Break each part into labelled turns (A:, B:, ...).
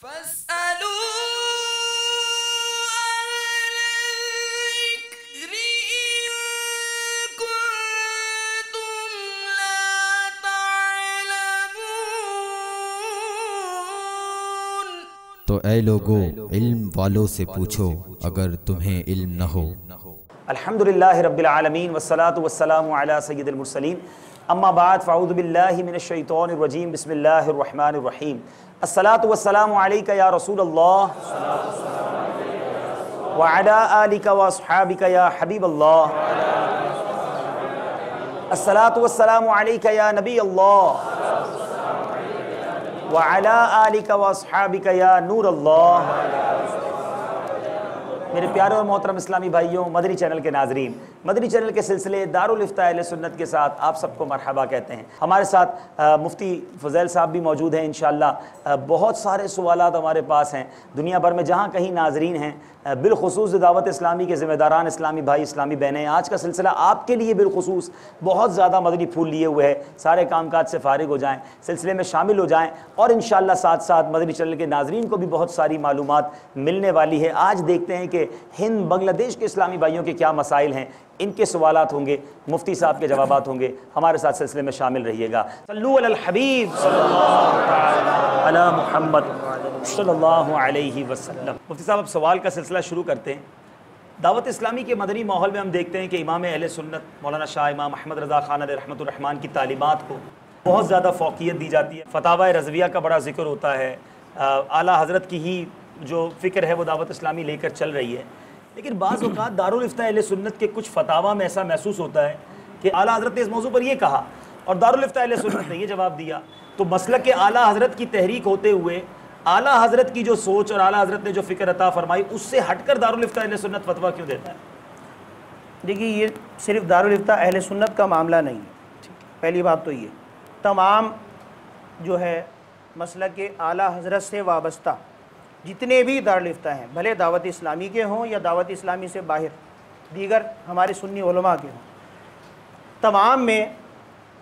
A: तो ऐ लोगो, इल्म वालों से पूछो अगर तुम्हें इल्म न हो।
B: अल्हम्दुलिल्लाहि रब्बिल आलमीन वस्सलातु वस्सलामु अला सय्यिदिल मुरसलीन अम्मा बाद फ़अऊज़ु बिल्लाहि मिनश शैतानिर रजीम बिस्मिल्लाहिर रहमानिर रहीम। अस्सलातु वस्सलामु अलैका या रसूलल्लाह व अला आलिका व अस्हाबिका या हबीबल्लाह। अस्सलातु वस्सलामु अलैका या नबी अल्लाह व अला आलिका व अस्हाबिका या नूर अल्लाह। मेरे प्यारे और मोहतरम इस्लामी भाइयों, मदनी चैनल के नाजरीन, मदनी चैनल के सिलसिले दारुल इफ्ता अहले सुन्नत के साथ आप सबको मरहबा कहते हैं। हमारे साथ मुफ्ती फ़ज़ैल साहब भी मौजूद हैं। इंशाअल्लाह बहुत सारे सवालात हमारे पास हैं दुनिया भर में जहाँ कहीं नाजरीन हैं, बिलखुसूस दावत इस्लामी के ज़िम्मेदारान इस्लामी भाई इस्लामी बहनें। आज का सिलसिला आपके लिए बिलखुसूस बहुत ज़्यादा मदनी फूल लिए हुए है। सारे कामकाज से फ़ारिग हो जाएँ, सिलसिले में शामिल हो जाएँ और इंशाअल्लाह साथ साथ मदनी चैनल के नाजरीन को भी बहुत सारी मालूमात मिलने वाली है। आज देखते हैं कि हिंद बांग्लादेश के इस्लामी भाइयों के क्या मसाइल हैं, इनके सवालात होंगे, मुफ्ती साहब के जवाबात होंगे। हमारे साथ सिलसिले में शामिल रहिएगा। सल्लु अलल हबीब सल्लल्लाहु अला मुहम्मद सल्लल्लाहु अलैहि वसल्लम। मुफ्ती साहब, अब सवाल का सिलसिला शुरू करते हैं। दावत इस्लामी के मदनी माहौल में हम देखते हैं कि इमाम अहले सुन्नत मौलाना शाह इमाम अहमद रज़ा खान अलैहि रहमतुर रहमान की तालीमात को बहुत ज़्यादा फ़ौक़ियत दी जाती है। फतावा रज़विया का बड़ा जिक्र होता है। आला हज़रत की ही जो फ़िक्र है वो दावत इस्लामी लेकर चल रही है। लेकिन बाज़ औक़ात दारुल इफ्ता अहले सुन्नत के कुछ फतावा में ऐसा महसूस होता है कि आला हज़रत ने इस मौजू पर यह कहा और दारुल इफ्ता अहले सुन्नत ने यह जवाब दिया। तो मसलक के आला हज़रत की तहरीक होते हुए आला हज़रत की जो सोच और आला हज़रत ने जो फ़िक्र अता फरमाई उससे हटकर दारुल इफ्ता अहले सुन्नत फतवा क्यों देता है?
C: देखिए, ये सिर्फ दारुल इफ्ता अहले सुन्नत का मामला नहीं है। पहली बात तो ये, तमाम जो है मसलक के आला हज़रत से वाबस्ता जितने भी दारुल इफ्ता हैं, भले दावत इस्लामी के हों या दावत इस्लामी से बाहर दीगर हमारे सुन्नी उलमा के हों, तमाम में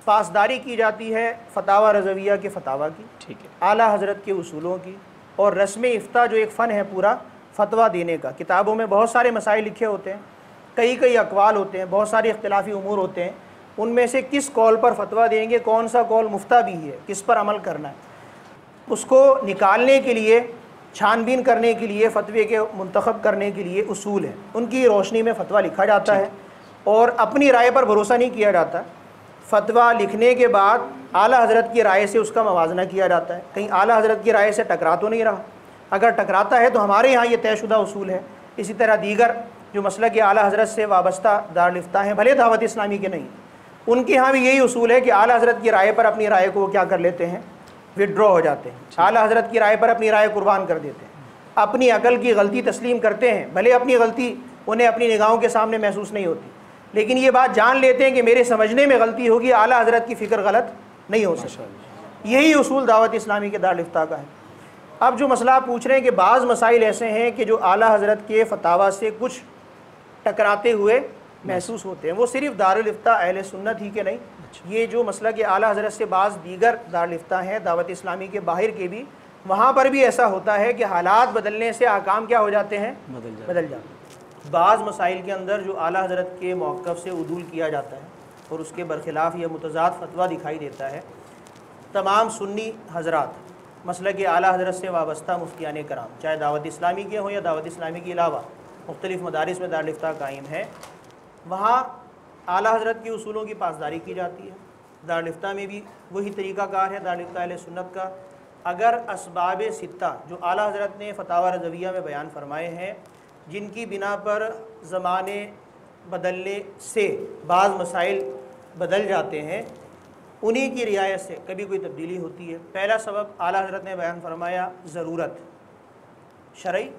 C: पासदारी की जाती है फतावा रज़विया के फतावा की, ठीक है, आला हज़रत के उसूलों की और रस्म इफ्ता जो एक फ़न है पूरा फतवा देने का। किताबों में बहुत सारे मसाइल लिखे होते हैं, कई अक़वाल होते हैं, बहुत सारे इख्तिलाफ़ी उमूर होते हैं। उनमें से किस कौल पर फतवा देंगे, कौन सा कौल मुफ्ता भी है, किस पर अमल करना है, उसको निकालने के लिए, छानबीन करने के लिए, फतवे के मुंतखब करने के लिए उसूल है। उनकी रोशनी में फ़तवा लिखा जाता है और अपनी राय पर भरोसा नहीं किया जाता। फ़तवा लिखने के बाद आला हज़रत की राय से उसका मवाजना किया जाता है, कहीं आला हज़रत की राय से टकरा तो नहीं रहा। अगर टकराता है तो हमारे यहाँ ये तयशुदा उसूल है। इसी तरह दीगर जो मसलक आला हज़रत से वाबस्ता दारुल इफ्ता हैं, भले दावत इस्लामी के नहीं, उनके यहाँ भी यही उसूल है कि आला हज़रत की राय पर अपनी राय को वो क्या कर लेते हैं, विड्रॉ हो जाते हैं। आला हज़रत की राय पर अपनी राय कुर्बान कर देते हैं, अपनी अकल की गलती तस्लीम करते हैं। भले अपनी गलती उन्हें अपनी निगाहों के सामने महसूस नहीं होती, लेकिन ये बात जान लेते हैं कि मेरे समझने में गलती होगी, आला हज़रत की फ़िक्र गलत नहीं हो सकती। यही उसूल दावत इस्लामी के दारुल इफ्ता का है। अब जो मसला आप पूछ रहे हैं कि बाज़ मसाइल ऐसे हैं कि जो आला हज़रत के फतावा से कुछ टकराते हुए महसूस होते हैं, वो सिर्फ दारुल इफ्ता अहले सुन्नत ही के नहीं, ये जो मसला के आला हज़रत से बाज़ दीगर दारुल इफ्ता हैं दावत इस्लामी के बाहर के भी, वहाँ पर भी ऐसा होता है कि हालात बदलने से अहकाम क्या हो जाते हैं, बदल जाते हैं। बाज़ मसाइल के अंदर जो आला हज़रत के मौक़िफ़ से उदूल किया जाता है और उसके बरखिलाफ़ यह मुतज़ाद फतवा दिखाई देता है, तमाम सुन्नी हज़रात मसलक के आला हज़रत से वाबस्ता मुफ्तियान कराम, चाहे दावत इस्लामी के हों या दावत इस्लामी के अलावा मुख्तलिफ़ मदारिस में दारुल इफ्ता कायम है, वहाँ आला हज़रत के उसूलों की पासदारी की जाती है। दारुल इफ्ता में भी वही तरीक़ाकार है दारुल इफ्ता अहले सुन्नत का। अगर असबाब सित्ता जो आला हज़रत ने फतावा रज़विया में बयान फरमाए हैं, जिनकी बिना पर ज़माने बदलने से बाज़ मसाइल बदल जाते हैं, उन्हीं की रियायत से कभी कोई तब्दीली होती है। पहला सबब आला हज़रत ने बयान फरमाया ज़रूरत, शरई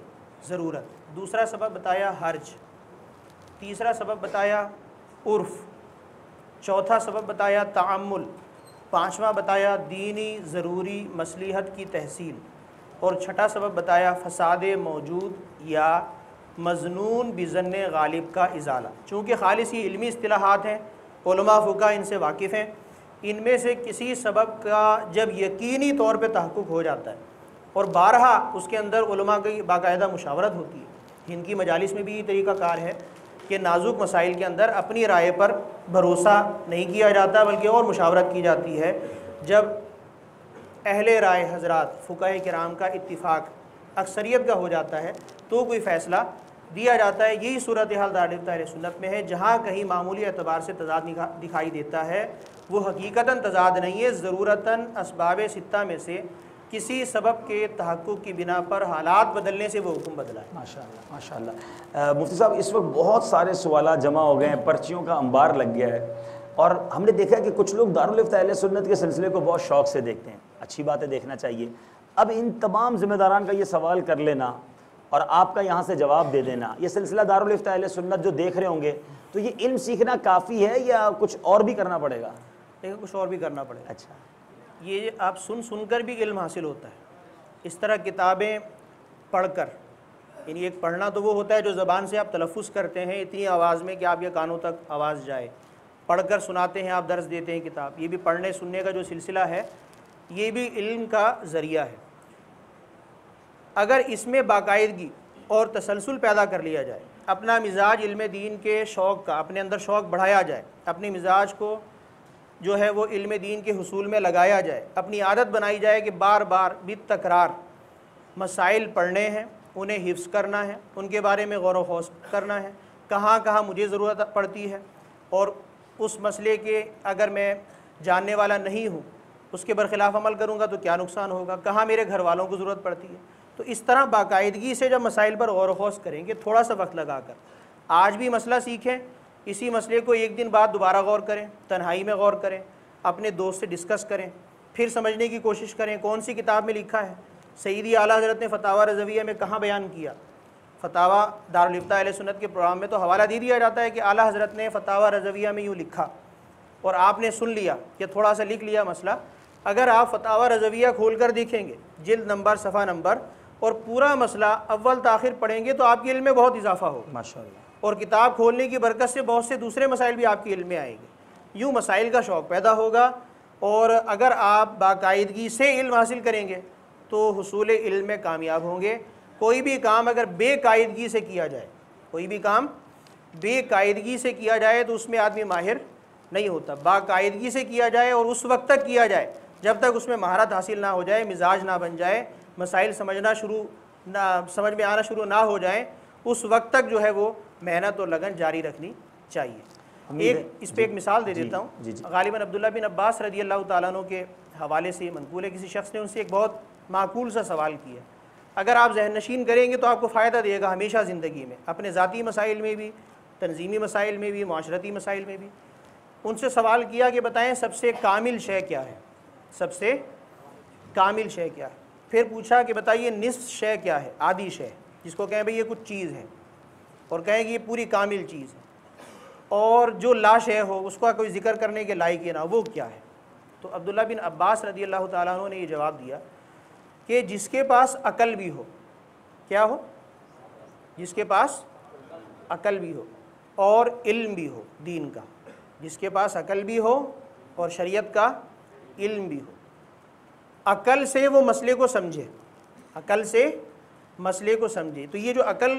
C: ज़रूरत। दूसरा सबब बताया हर्ज। तीसरा सबब बताया उर्फ़। चौथा सबब बताया तअम्मुल। पाँचवां बताया दीनी ज़रूरी मसलिहत की तहसील। और छठा सबब बताया फ़साद मौजूद या मज़नून बिज़न्ने गालिब का इज़ाला। चूँकि ख़ालिस ये इल्मी इस्तिलाहात हैं, उलमा फ़ुक़हा इनसे वाकिफ़ हैं, इनमें से किसी सबब का जब यकीनी तौर पे तहक़्क़ुक़ हो जाता है, और बारहा उसके अंदर उलमा की बाकायदा मुशावरत होती है। इनकी मजालिस में भी ये तरीक़ा कार है कि नाजुक मसाइल के अंदर अपनी राय पर भरोसा नहीं किया जाता बल्कि और मुशावरत की जाती है। जब अहले राय हज़रात फ़ुक़हा किराम का इत्तिफ़ाक़ अक्सरियत का हो जाता है तो कोई फ़ैसला दिया जाता है। यही सूरत हाल दारुल इफ्ता अहले सुन्नत में है। जहाँ कहीं मामूली एतबार से तज़ाद दिखाई देता है वो हकीकतन तज़ाद नहीं है, ज़रूरतन असबाब सित्ता में से किसी सबब के तहक़्क़ुक़ की बिना पर हालात बदलने से वो हुक्म बदला है।
B: माशाअल्लाह माशाअल्लाह। मुफ्ती साहब, इस वक्त बहुत सारे सवाल जमा हो गए हैं, पर्चियों का अंबार लग गया है और हमने देखा कि कुछ लोग दारुल इफ्ता अहले सुन्नत के सिलसिले को बहुत शौक़ से देखते हैं। अच्छी बात है, देखना चाहिए। अब इन तमाम ज़िम्मेदारान का ये सवाल कर लेना और आपका यहाँ से जवाब दे देना, ये सिलसिला दारुल इफ्ता अहले सुन्नत जो देख रहे होंगे, तो ये इल्म सीखना काफ़ी है या कुछ और भी करना पड़ेगा?
C: देखिए, कुछ और भी करना पड़ेगा।
B: अच्छा,
C: ये आप सुनकर भी इल्म हासिल होता है। इस तरह किताबें पढ़कर, यानी एक पढ़ना तो वो होता है जो ज़बान से आप तलफ़ुज़ करते हैं इतनी आवाज़ में कि आपके कानों तक आवाज़ जाए, पढ़कर सुनाते हैं, आप दर्स देते हैं किताब। ये भी पढ़ने सुनने का जो सिलसिला है ये भी इल्म का ज़रिया है। अगर इसमें बाकायदगी और तसलसल पैदा कर लिया जाए, अपना मिजाज इल्म दीन के शौक़ का, अपने अंदर शौक़ बढ़ाया जाए, अपने मिजाज को जो है वो इल्म दीन के हुसूल में लगाया जाए, अपनी आदत बनाई जाए कि बार बार बितकरार मसाइल पढ़ने हैं, उन्हें हिफ्ज़ करना है, उनके बारे में गौर व खौस करना है, कहाँ कहाँ मुझे ज़रूरत पड़ती है और उस मसले के अगर मैं जानने वाला नहीं हूँ उसके बरखिलाफ़ अमल करूँगा तो क्या नुकसान होगा, कहाँ मेरे घर वालों को ज़रूरत पड़ती है। तो इस तरह बाकायदगी से जब मसाइल पर गौर व खौस करेंगे, थोड़ा सा वक्त लगाकर, आज भी मसला सीखें, इसी मसले को एक दिन बाद दोबारा गौर करें, तन्हाई में गौर करें, अपने दोस्त से डिस्कस करें, फिर समझने की कोशिश करें कौन सी किताब में लिखा है, सईदी आला हज़रत ने फतावा रज़विया में कहाँ बयान किया। फतावा दारुल इफ्ता अहले सुन्नत के प्रोग्राम में तो हवाला दे दिया जाता है कि आला हज़रत ने फतावा रज़विया में यूँ लिखा और आपने सुन लिया या थोड़ा सा लिख लिया मसला। अगर आप फतावा रज़विया खोल कर देखेंगे, जिल्द नंबर, सफ़ा नंबर और पूरा मसला अव्वल ताखिर पढ़ेंगे तो आपके इल्म में बहुत इजाफा होगा
B: माशाअल्लाह।
C: और किताब खोलने की बरकत से बहुत से दूसरे मसाइल भी आपके इल्म में आएंगे। यूँ मसाइल का शौक़ पैदा होगा और अगर आप बाकायदगी से इल्म हासिल करेंगे तो हुसूल इल्म में कामयाब होंगे। कोई भी काम अगर बेकायदगी से किया जाए, कोई भी काम बेकायदगी से किया जाए तो उसमें आदमी माहिर नहीं होता। बाकायदगी से किया जाए और उस वक्त तक किया जाए जब तक उसमें महारत हासिल ना हो जाए, मिजाज ना बन जाए, मसाइल समझ में आना शुरू ना हो जाए, उस वक्त तक जो है वो मेहनत और लगन जारी रखनी चाहिए। एक इस पर एक मिसाल दे देता हूँ। गालिबन अब्दुल्ला बिन अब्बास रज़ी अल्लाह तआला अन्हु के हवाले से मनकूल है, किसी शख्स ने उनसे एक बहुत माकूल सा सवाल किया। अगर आप जहन नशीन करेंगे तो आपको फ़ायदा देगा हमेशा ज़िंदगी में, अपने ज़ाती मसाइल में भी, तंज़ीमी मसाइल में भी, माशरती मसाइल में भी। उनसे सवाल किया कि बताएं सबसे कामिल शय क्या है, सबसे कामिल शय क्या है। फिर पूछा कि बताइए निस्फ़ शय क्या है, आधी शय, जिसको कहें भाई ये कुछ चीज़ है और कहें कि ये पूरी कामिल चीज़ है, और जो ला शय हो उसका कोई ज़िक्र करने के लायक ना, वो क्या है। तो अब्दुल्ला बिन अब्बास रज़ी अल्लाह तआला अन्हु ने ये जवाब दिया कि जिसके पास अकल भी हो, क्या हो, जिसके पास अकल भी हो और इल्म भी हो दीन का, जिसके पास अकल भी हो और शरीयत का इल्म भी हो। अकल से वो मसले को समझे, अकल से मसले को समझे। तो ये जो अकल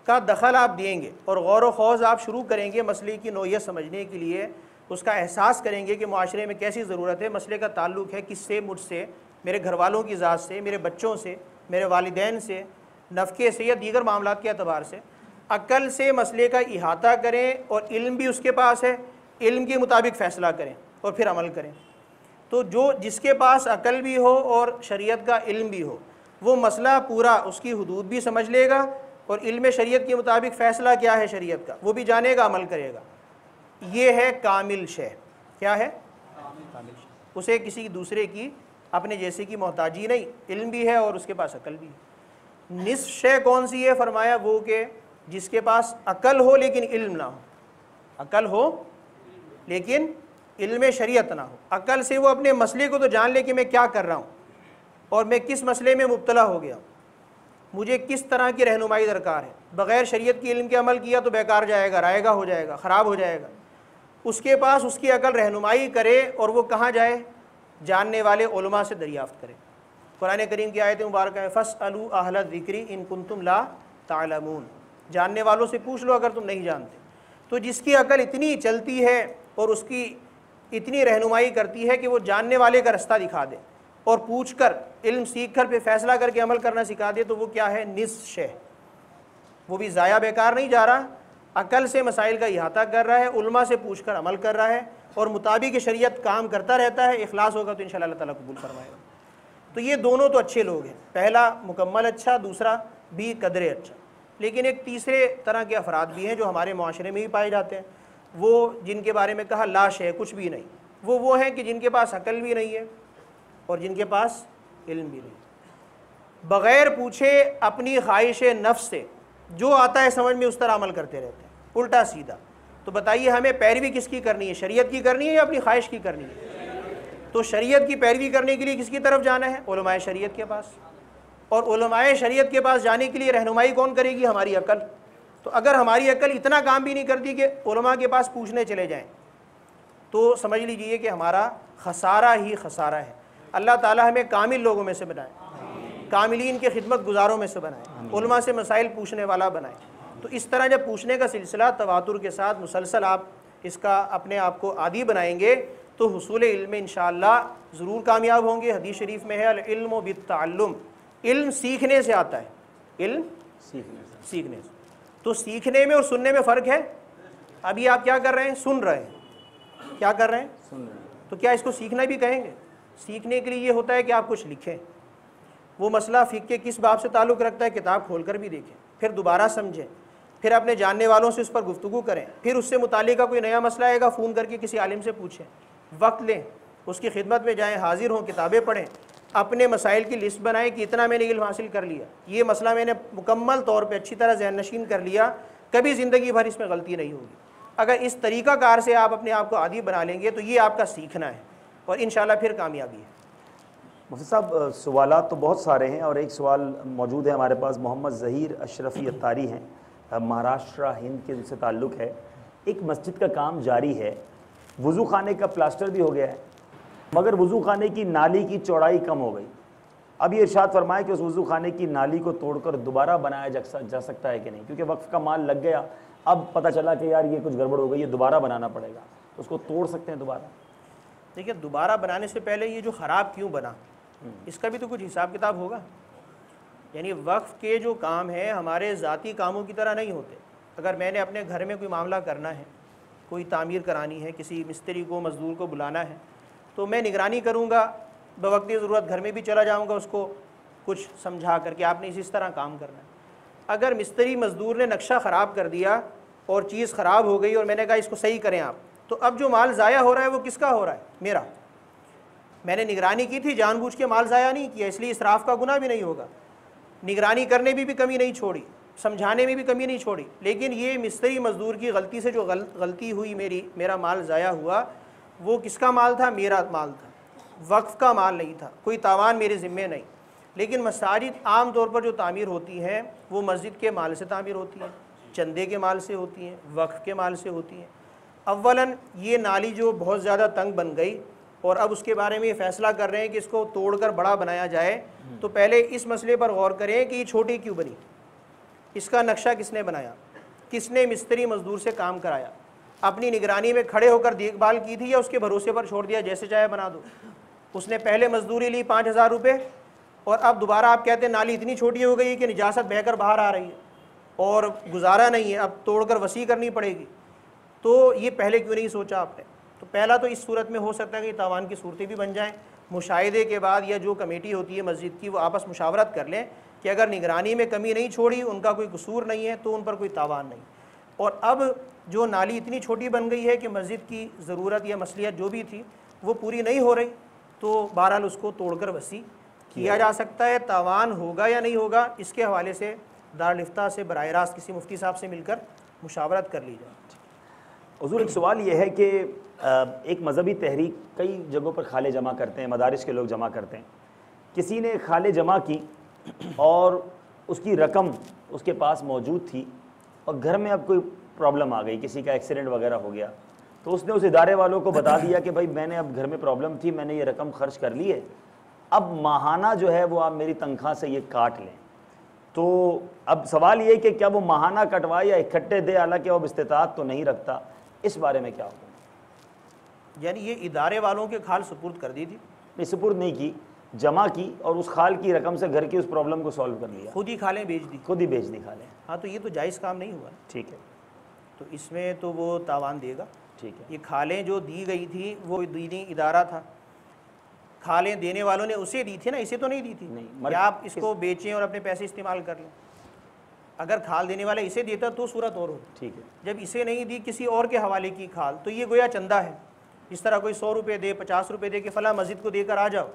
C: का दखल आप देंगे और गौर व खौज़ आप शुरू करेंगे मसले की नौइयत समझने के लिए, उसका एहसास करेंगे कि माशरे में कैसी ज़रूरत है, मसले का ताल्लुक़ है किससे, मुझसे, मेरे घर वालों की ज़ात से, मेरे बच्चों से, मेरे वालिदैन से, नफ़क़े से या दीगर मामलात के अतबार से। अकल से मसले का इहाता करें और इल्म भी उसके पास है, इल्म के मुताबिक फ़ैसला करें और फिर अमल करें। तो जो जिसके पास अकल भी हो और शरीयत का इल्म भी हो, वो मसला पूरा उसकी हुदूद भी समझ लेगा और इल्म शरीयत के मुताबिक फ़ैसला क्या है शरीयत का वो भी जानेगा, अमल करेगा। ये है कामिल शय। क्या है? कामिल शय। उसे किसी दूसरे की, अपने जैसे की मोहताजी नहीं, इल्म भी है और उसके पास अकल भी है। निस्फ़ शय कौन सी है? फरमाया वो कि जिसके पास अकल हो लेकिन इल्म ना हो, अकल हो लेकिन इल्म शरीयत ना हो। अकल से वो अपने मसले को तो जान ले कि मैं क्या कर रहा हूँ और मैं किस मसले में मुब्तला हो गया, मुझे किस तरह की रहनुमाई दरकार है। बग़ैर शरीयत की इल्म के अमल किया तो बेकार जाएगा, रायगा हो जाएगा, ख़राब हो जाएगा। उसके पास उसकी अकल रहनुमाई करे और वो कहाँ जाए? जानने वाले उलमा से दरियाफ़्त करे। कुरान करीम की आयत मुबारक है, फ़स्अलू अहल ज़िक्री इन कुंतुम ला तालमून, जानने वालों से पूछ लो अगर तुम नहीं जानते। तो जिसकी अकल इतनी चलती है और उसकी इतनी रहनुमाई करती है कि वो जानने वाले का रास्ता दिखा दे और पूछ कर इल्म सीख कर फिर फैसला करके अमल करना सिखा दे, तो वो क्या है, निस्शे, वो भी ज़ाया बेकार नहीं जा रहा, अकल से मसाइल का इहाता कर रहा है, उलमा से पूछ कर अमल कर रहा है और मुताबिक शरीयत काम करता रहता है। इखलास होगा तो इंशाअल्लाह अल्लाह ताला कबूल फरमाएगा। तो ये दोनों तो अच्छे लोग हैं, पहला मुकम्मल अच्छा, दूसरा भी कदरे अच्छा। लेकिन एक तीसरे तरह के अफराद भी हैं जो हमारे माशरे में ही पाए जाते हैं, वो जिनके बारे में कहा लाश है, कुछ भी नहीं, वो हैं कि जिनके पास अकल भी नहीं है और जिनके पास इल्म भी नहीं, बग़ैर पूछे अपनी ख्वाहिश नफ्स से जो आता है समझ में उस तरह अमल करते रहते हैं, उल्टा सीधा। तो बताइए हमें पैरवी किसकी करनी है, शरीयत की करनी है या अपनी ख्वाहिश की करनी है? तो शरीयत की पैरवी करने के लिए किसकी तरफ जाना है, उलमाए शरीयत के पास। और उलमाए शरीयत के पास जाने के लिए रहनुमाई कौन करेगी, हमारी अकल। तो अगर हमारी अकल इतना काम भी नहीं करती कि उलमा के पास पूछने चले जाएं, तो समझ लीजिए कि हमारा खसारा ही खसारा है। अल्लाह ताला हमें कामिल लोगों में से बनाए, कामिलीन के खिदमत गुजारों में से बनाए, उलमा से मसाइल पूछने वाला बनाए। तो इस तरह जब पूछने का सिलसिला तवातुर के साथ मुसलसल आप इसका अपने आप को आदी बनाएंगे तो हुसूल इल्म में इंशाअल्लाह ज़रूर कामयाब होंगे। हदीस शरीफ में है अल इल्मु बित्तअल्लुम, इल्म सीखने से आता है, इल्म सीखने से। तो सीखने में और सुनने में फ़र्क है। अभी आप क्या कर रहे हैं, सुन रहे हैं, क्या कर रहे हैं, सुन रहे हैं। तो क्या इसको सीखना भी कहेंगे? सीखने के लिए ये होता है कि आप कुछ लिखें, वो मसला फ़िक़्ह के किस बाब से ताल्लुक़ रखता है, किताब खोल कर भी देखें, फिर दोबारा समझें, फिर अपने जानने वालों से उस पर गुफ्तगू करें, फिर उससे मुताल्लिक़ कोई नया मसला आएगा फ़ोन करके किसी आलिम से पूछें, वक्त लें, उसकी खिदमत में जाएँ, हाजिर हों, किताबें पढ़ें, अपने मसाइल की लिस्ट बनाएं कि इतना मैंने इल्म हासिल कर लिया, ये मसला मैंने मुकम्मल तौर पे अच्छी तरह ज़हन नशीन कर लिया, कभी ज़िंदगी भर इसमें गलती नहीं होगी। अगर इस तरीक़ाकार से आप अपने आप को आदी बना लेंगे तो ये आपका सीखना है और इंशाअल्लाह फिर कामयाबी है।
B: मुफ्ती साहब, सवालात तो बहुत सारे हैं और एक सवाल मौजूद है हमारे पास। मोहम्मद ज़हीर अशरफी अत्तारी हैं, महाराष्ट्र हिंद के जिससे ताल्लुक़ है। एक मस्जिद का काम जारी है, वज़ू खाने का प्लास्टर भी हो गया है, मगर वज़ू खाने की नाली की चौड़ाई कम हो गई। अब ये इरशाद फरमाए कि उस वज़ू खाने की नाली को तोड़कर दोबारा बनाया जा सकता है कि नहीं, क्योंकि वक्फ़ का माल लग गया, अब पता चला कि यार ये कुछ गड़बड़ हो गई, ये दोबारा बनाना पड़ेगा, तो उसको तोड़ सकते हैं दोबारा?
C: देखिए, दोबारा बनाने से पहले ये जो ख़राब क्यों बना, इसका भी तो कुछ हिसाब किताब होगा। यानी वक्फ़ के जो काम हैं हमारे ज़ाती कामों की तरह नहीं होते। अगर मैंने अपने घर में कोई मामला करना है, कोई तामीर करानी है, किसी मिस्त्री को मज़दूर को बुलाना है, तो मैं निगरानी करूँगा, बवक्ती ज़रूरत घर में भी चला जाऊँगा, उसको कुछ समझा करके आपने इस तरह काम करना है। अगर मिस्त्री मज़दूर ने नक्शा ख़राब कर दिया और चीज़ ख़राब हो गई और मैंने कहा इसको सही करें आप, तो अब जो माल ज़ाया हो रहा है वो किसका हो रहा है, मेरा। मैंने निगरानी की थी, जानबूझ के माल ज़ाया नहीं किया, इसलिए इसराफ़ का गुनाह भी नहीं होगा। निगरानी करने में भी कमी नहीं छोड़ी, समझाने में भी कमी नहीं छोड़ी, लेकिन ये मिस्त्री मज़दूर की गलती से जो गलती हुई, मेरा माल ज़ाया हुआ, वो किसका माल था, मेरा माल था, वक्फ़ का माल नहीं था, कोई तावान मेरे ज़िम्मे नहीं। लेकिन मसाजिद आम तौर पर जो तामीर होती हैं वो मस्जिद के माल से तामीर होती हैं, चंदे के माल से होती हैं, वक्फ़ के माल से होती हैं। अव्वलन ये नाली जो बहुत ज़्यादा तंग बन गई और अब उसके बारे में ये फ़ैसला कर रहे हैं कि इसको तोड़कर बड़ा बनाया जाए, तो पहले इस मसले पर गौर करें कि ये छोटी क्यों बनी, इसका नक्शा किसने बनाया, किसने मिस्त्री मज़दूर से काम कराया, अपनी निगरानी में खड़े होकर देखभाल की थी या उसके भरोसे पर छोड़ दिया जैसे चाहे बना दो। उसने पहले मजदूरी ली 5,000 रुपये और अब दोबारा आप कहते हैं नाली इतनी छोटी हो गई है कि निजासत बहकर बाहर आ रही है और गुजारा नहीं है, अब तोड़कर वसी करनी पड़ेगी। तो ये पहले क्यों नहीं सोचा आपने? तो पहला तो इस सूरत में हो सकता है कि तावान की सूरतें भी बन जाएँ, मुशाहिदे के बाद या जो कमेटी होती है मस्जिद की वो आपस मुशावरत कर लें कि अगर निगरानी में कमी नहीं छोड़ी, उनका कोई कसूर नहीं है, तो उन पर कोई तावान नहीं। और अब जो नाली इतनी छोटी बन गई है कि मस्जिद की ज़रूरत या मसलियत जो भी थी वो पूरी नहीं हो रही, तो बहरहाल उसको तोड़कर वसी किया जा सकता है। तावान होगा या नहीं होगा, इसके हवाले से दारुल इफ्ता से बराह रास्त किसी मुफ्ती साहब से मिलकर मुशावरत कर ली जाए।
B: हुज़ूर, एक सवाल ये है कि एक मज़हबी तहरीक कई जगहों पर खाले जमा करते हैं, मदारिस के लोग जमा करते हैं। किसी ने खाले जमा की और उसकी रकम उसके पास मौजूद थी और घर में अब कोई प्रॉब्लम आ गई, किसी का एक्सीडेंट वगैरह हो गया, तो उसने उस इदारे वालों को बता दिया कि भाई मैंने अब घर में प्रॉब्लम थी, मैंने ये रकम खर्च कर ली है अब माहाना जो है वो आप मेरी तनख्वाह से ये काट लें। तो अब सवाल ये कि क्या वो माहाना कटवाए या इकट्ठे दे, हालांकि वो इस्तिताअत तो नहीं रखता, इस बारे में क्या होगा?
C: यानी ये इदारे वालों के खाल सुपुर्द कर दी थी?
B: नहीं, सुपुर्द नहीं की, जमा की और उस खाल की रकम से घर की उस प्रॉब्लम को सॉल्व कर लिया,
C: खुद ही खालें बेच दी,
B: खुद ही बेच दी खालें।
C: हाँ, तो ये तो जायज़ काम नहीं हुआ।
B: ठीक है,
C: तो इसमें तो वो तावान देगा।
B: ठीक है।
C: ये खालें जो दी गई थी वो दीनी इदारा था, खालें देने वालों ने उसे दी थी ना, इसे तो नहीं दी थी।
B: नहीं,
C: क्या आप इसको बेचें और अपने पैसे इस्तेमाल कर लें? अगर खाल देने वाला इसे देता तो सूरत और होती।
B: ठीक है।
C: जब इसे नहीं दी, किसी और के हवाले की खाल, तो ये गोया चंदा है। इस तरह कोई 100 रुपये दे, 50 रुपये दे कि फ़लाँ मस्जिद को देकर आ जाओ,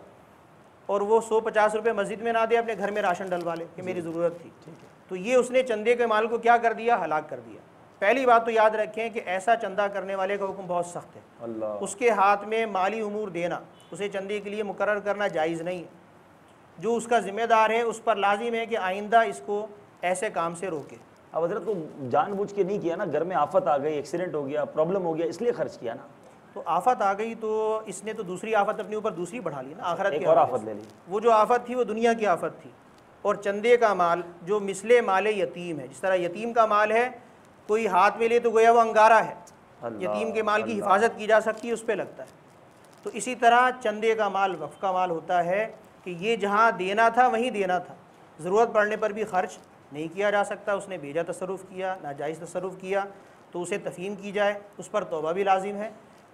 C: और वो 100-50 रुपये मस्जिद में ना दे, अपने घर में राशन डलवा ले कि मेरी ज़रूरत थी।
B: ठीक है।
C: तो ये उसने चंदे के माल को क्या कर दिया? हलाक कर दिया। पहली बात तो याद रखें कि ऐसा चंदा करने वाले का हुक्म बहुत सख्त है।
B: अल्लाह,
C: उसके हाथ में माली उमूर देना, उसे चंदे के लिए मुकर्रर करना जायज़ नहीं है। जो उसका ज़िम्मेदार है उस पर लाजिम है कि आइंदा इसको ऐसे काम से रोके।
B: अब हजरत को जानबूझ के नहीं किया ना, घर में आफत आ गई, एक्सीडेंट हो गया, प्रॉब्लम हो गया, इसलिए खर्च किया ना।
C: तो आफत आ गई तो इसने तो दूसरी आफत अपने ऊपर दूसरी बढ़ा ली ना, आखिरत की
B: एक और
C: आफत
B: आफत ले ली।
C: वो जो आफत थी वो दुनिया की आफत थी। और चंदे का माल जो मिसले माल यतीम है, जिस तरह यतीम का माल है कोई हाथ में ले तो गोया वो अंगारा है, यतीम के माल की हिफाजत की जा सकती है, उस पर लगता है। तो इसी तरह चंदे का माल वक्फ का माल होता है कि ये जहाँ देना था वहीं देना था, ज़रूरत पड़ने पर भी खर्च नहीं किया जा सकता। उसने बेजा तसर्रुफ़ किया, नाजायज़ तसर्रुफ़ किया, तो उसे तफ़हीम की जाए, उस पर तौबा भी लाजिम है।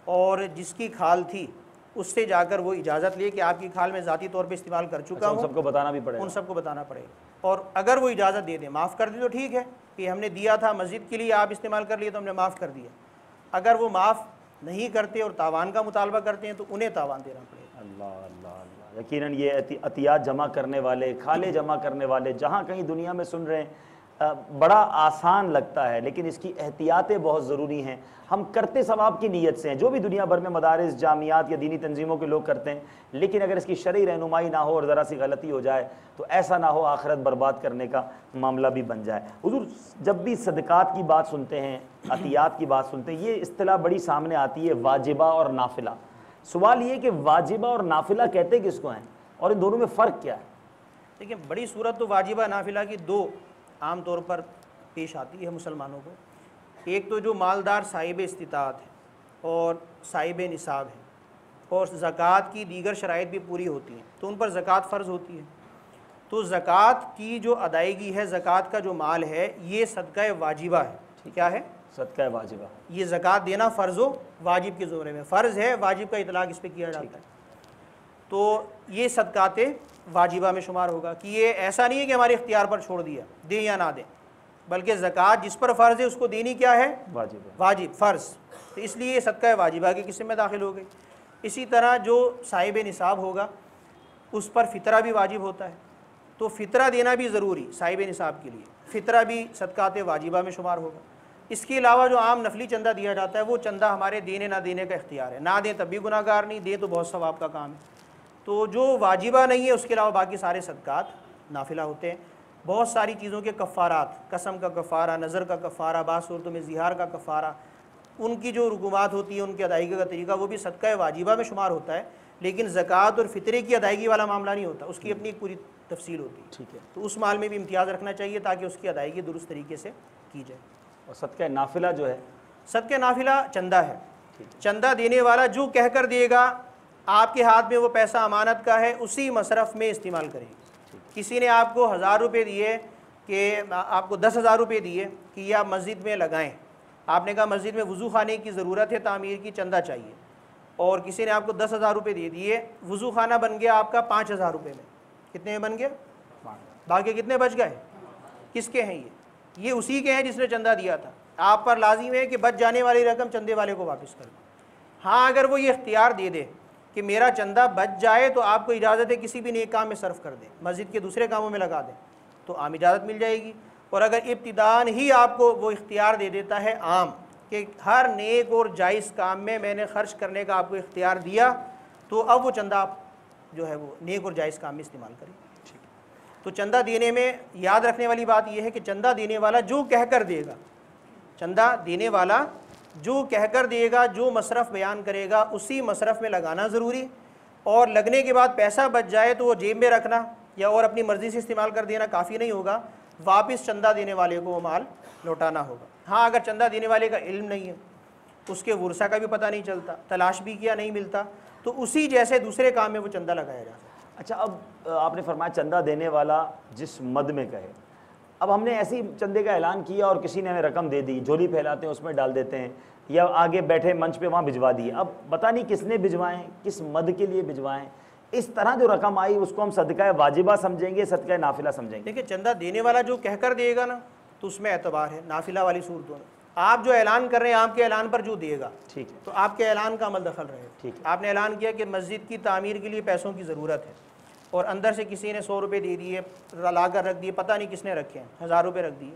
C: और जिसकी खाल थी उससे जाकर वो इजाज़त ले कि आपकी खाल में ज़ाती तौर पे इस्तेमाल कर चुका हूँ,
B: उन सबको बताना भी पड़ेगा,
C: उन सबको बताना पड़ेगा। और अगर वो इजाज़त दे दें, माफ़ कर दे तो ठीक है कि हमने दिया था मस्जिद के लिए, आप इस्तेमाल कर लिए तो हमने माफ़ कर दिया। अगर वो माफ़ नहीं करते और तावान का मुतालबा करते हैं तो उन्हें तावान देना पड़ेगा।
B: अल्लाह अल्लाह अल्लाह। यकीनन ये अतियात जमा करने वाले, खाले जमा करने वाले जहाँ कहीं दुनिया में सुन रहे हैं, बड़ा आसान लगता है, लेकिन इसकी एहतियातें बहुत ज़रूरी हैं। हम करते सवाब की नीयत से हैं, जो भी दुनिया भर में मदारिस, जामियात या दीनी तंजीमों के लोग करते हैं, लेकिन अगर इसकी शरई रहनुमाई ना हो और ज़रा सी गलती हो जाए तो ऐसा ना हो आखिरत बर्बाद करने का मामला भी बन जाए। हुज़ूर, जब भी सदक़ात की बात सुनते हैं, अतियात की बात सुनते हैं, ये इस्तिलाह बड़ी सामने आती है, वाजिबा और नाफिला। सवाल ये कि वाजिबा और नाफिला कहते किसको हैं और इन दोनों में फ़र्क क्या है?
C: देखिए, बड़ी सूरत तो वाजिबा नाफिला की दो आम तौर पर पेश आती है मुसलमानों को। एक तो जो मालदार साहिब इस्तिताअत है और साहिब निसाब है और ज़कात की दीगर शराइत भी पूरी होती हैं, तो उन पर ज़कात फ़र्ज़ होती है। तो ज़कात की जो अदायगी है, ज़कात का जो माल है, ये सदका वाजिबा है। क्या है?
B: सदका वाजिबा।
C: ये ज़कात देना फ़र्ज़ वाजिब के ज़ुमरे में, फ़र्ज़ है, वाजिब का इतलाक़ इस पर किया जाता है। तो ये सदकात वाजिबा में शुमार होगा कि ये ऐसा नहीं है कि हमारे इख्तियार पर छोड़ दिया, दें या ना दें, बल्कि ज़कात जिस पर फ़र्ज़ है उसको देनी क्या है?
B: वाजिब,
C: वाजिब, फ़र्ज़। तो इसलिए सदका वाजिबा के किस्म में दाखिल हो गई। इसी तरह जो साहिब निसाब होगा उस पर फ़ितरा भी वाजिब होता है, तो फ़ितरा देना भी ज़रूरी साहिब निसाब के लिए, फ़ितरा भी सदकात वाजिबा में शुमार होगा। इसके अलावा जो आम नफली चंदा दिया जाता है वो चंदा हमारे देने ना देने का इख्तियार है, ना दें तब भी गुनाहगार नहीं, दें तो बहुत सवाब का काम है। तो जो वाजिबा नहीं है उसके अलावा बाकी सारे सदकात नाफिला होते हैं। बहुत सारी चीज़ों के कफ़ारात, कसम का कफ़ारा, नज़र का कफ़ारा, बाज़ सूरतों में ज़िहार का कफ़ारा, उनकी जो रुकुमात होती है, उनकी अदायगी का तरीका, वो भी सदका वाजिबा में शुमार होता है। लेकिन ज़कात और फ़ितरे की अदायगी वाला मामला नहीं होता, उसकी अपनी एक पूरी तफसील होती है।
B: ठीक है।
C: तो उस माल में भी इम्तियाज़ रखना चाहिए ताकि उसकी अदायगी दुरुस्त तरीके से की जाए।
B: और सदका नाफिला जो है,
C: सदका नाफिला चंदा है। चंदा देने वाला जो कह कर देगा आपके हाथ में वो पैसा अमानत का है, उसी मसरफ़ में इस्तेमाल करेंगे। किसी ने आपको 1000 रुपये दिए कि आपको 10,000 रुपये दिए कि ये आप मस्जिद में लगाएं, आपने कहा मस्जिद में वज़ू खाने की ज़रूरत है, तामीर की चंदा चाहिए, और किसी ने आपको 10,000 रुपये दे दिए, वज़ू खाना बन गया आपका 5,000 रुपये में। कितने में बन गया? बाकी कितने बच गए? किसके हैं ये उसी के हैं जिसने चंदा दिया था। आप पर लाजिम है कि बच जाने वाली रकम चंदे वाले को वापस कर दो। हाँ, अगर वो ये इख्तियार दे दे कि मेरा चंदा बच जाए तो आपको इजाज़त है किसी भी नेक काम में सर्फ कर दें, मस्जिद के दूसरे कामों में लगा दें, तो आम इजाज़त मिल जाएगी। और अगर इब्तिदान ही आपको वो इख्तियार दे देता है आम कि हर नेक और जायज़ काम में मैंने ख़र्च करने का आपको इख्तियार दिया, तो अब वो चंदा आप जो है वो नेक और जायज़ काम में इस्तेमाल करें। ठीक है। तो चंदा देने में याद रखने वाली बात यह है कि चंदा देने वाला जो कह कर देगा, चंदा देने वाला जो कहकर देगा, जो मसरफ़ बयान करेगा, उसी मसरफ़ में लगाना ज़रूरी। और लगने के बाद पैसा बच जाए तो वो जेब में रखना या और अपनी मर्ज़ी से इस्तेमाल कर देना काफ़ी नहीं होगा, वापस चंदा देने वाले को वो माल लौटाना होगा। हाँ, अगर चंदा देने वाले का इल्म नहीं है, उसके वर्षा का भी पता नहीं चलता, तलाश भी किया नहीं मिलता, तो उसी जैसे दूसरे काम में वो चंदा लगाया जा सकता है।
B: अच्छा, अब आपने फरमाया चंदा देने वाला जिस मद में कहे, अब हमने ऐसे ही चंदे का ऐलान किया और किसी ने हमें रकम दे दी, झोली फैलाते हैं उसमें डाल देते हैं, या आगे बैठे मंच पे वहाँ भिजवा दिए, अब पता नहीं किसने भिजवाएं, किस मद के लिए भिजवाएं, इस तरह जो रकम आई उसको हम सदका वाजिबा समझेंगे, सदका नाफिला समझेंगे?
C: देखिए, चंदा देने वाला जो कहकर देगा ना, तो उसमें एतबार है, नाफिला वाली सूरतों में। आप जो ऐलान कर रहे हैं, आपके ऐलान पर जो देगा, ठीक है, तो आपके ऐलान का अमल दखल रहेगा। ठीक है, आपने ऐलान किया कि मस्जिद की तामीर के लिए पैसों की ज़रूरत है, और अंदर से किसी ने 100 रुपये दे दिए, ला कर रख दिए, पता नहीं किसने रखे हैं, 1000 रुपये रख दिए,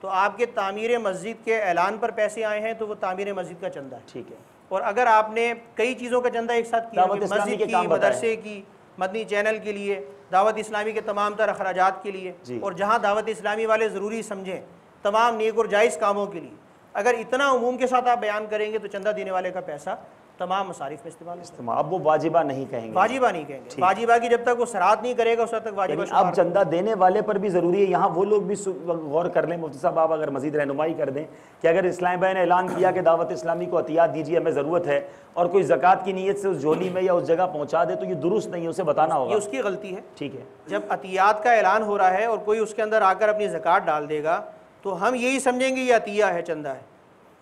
C: तो आपके तामीर मस्जिद के ऐलान पर पैसे आए हैं, तो वो तामीर मस्जिद का चंदा है। ठीक है, और अगर आपने कई चीज़ों का चंदा एक साथ किया, मस्जिद की, मदरसे की, मदनी चैनल के लिए, दावत इस्लामी के तमाम तर अखराजात के लिए, और जहाँ दावत इस्लामी वाले ज़रूरी समझें तमाम नेक और जायज़ कामों के लिए, अगर इतना उमूम के साथ आप बयान करेंगे तो चंदा देने वाले का पैसा तमाम मसारिफ में इस्तेमाल।
B: अब वो वाजिबा नहीं कहेंगे,
C: वाजिबा नहीं कहेंगे, वाजिबा की जब तक वो सराहत नहीं करेगा उस तक वाजिबा।
B: अब चंदा देने वाले पर भी ज़रूरी है, यहाँ वो लोग भी गौर कर लें मुफ्ती साहब, आप अगर मजीद रहनुमाई कर दें कि अगर इस्लाम भाई ने ऐलान किया कि दावत इस्लामी को अतियात दीजिए, हमें ज़रूरत है, और कोई ज़कात की नीयत से उस झोली में या उस जगह पहुँचा दे, तो ये दुरुस्त नहीं है, उसे बताना होगा,
C: ये उसकी गलती है।
B: ठीक है,
C: जब अतियात का ऐलान हो रहा है और कोई उसके अंदर आकर अपनी ज़कात डाल देगा, तो हम यही समझेंगे ये अतिया है, चंदा है।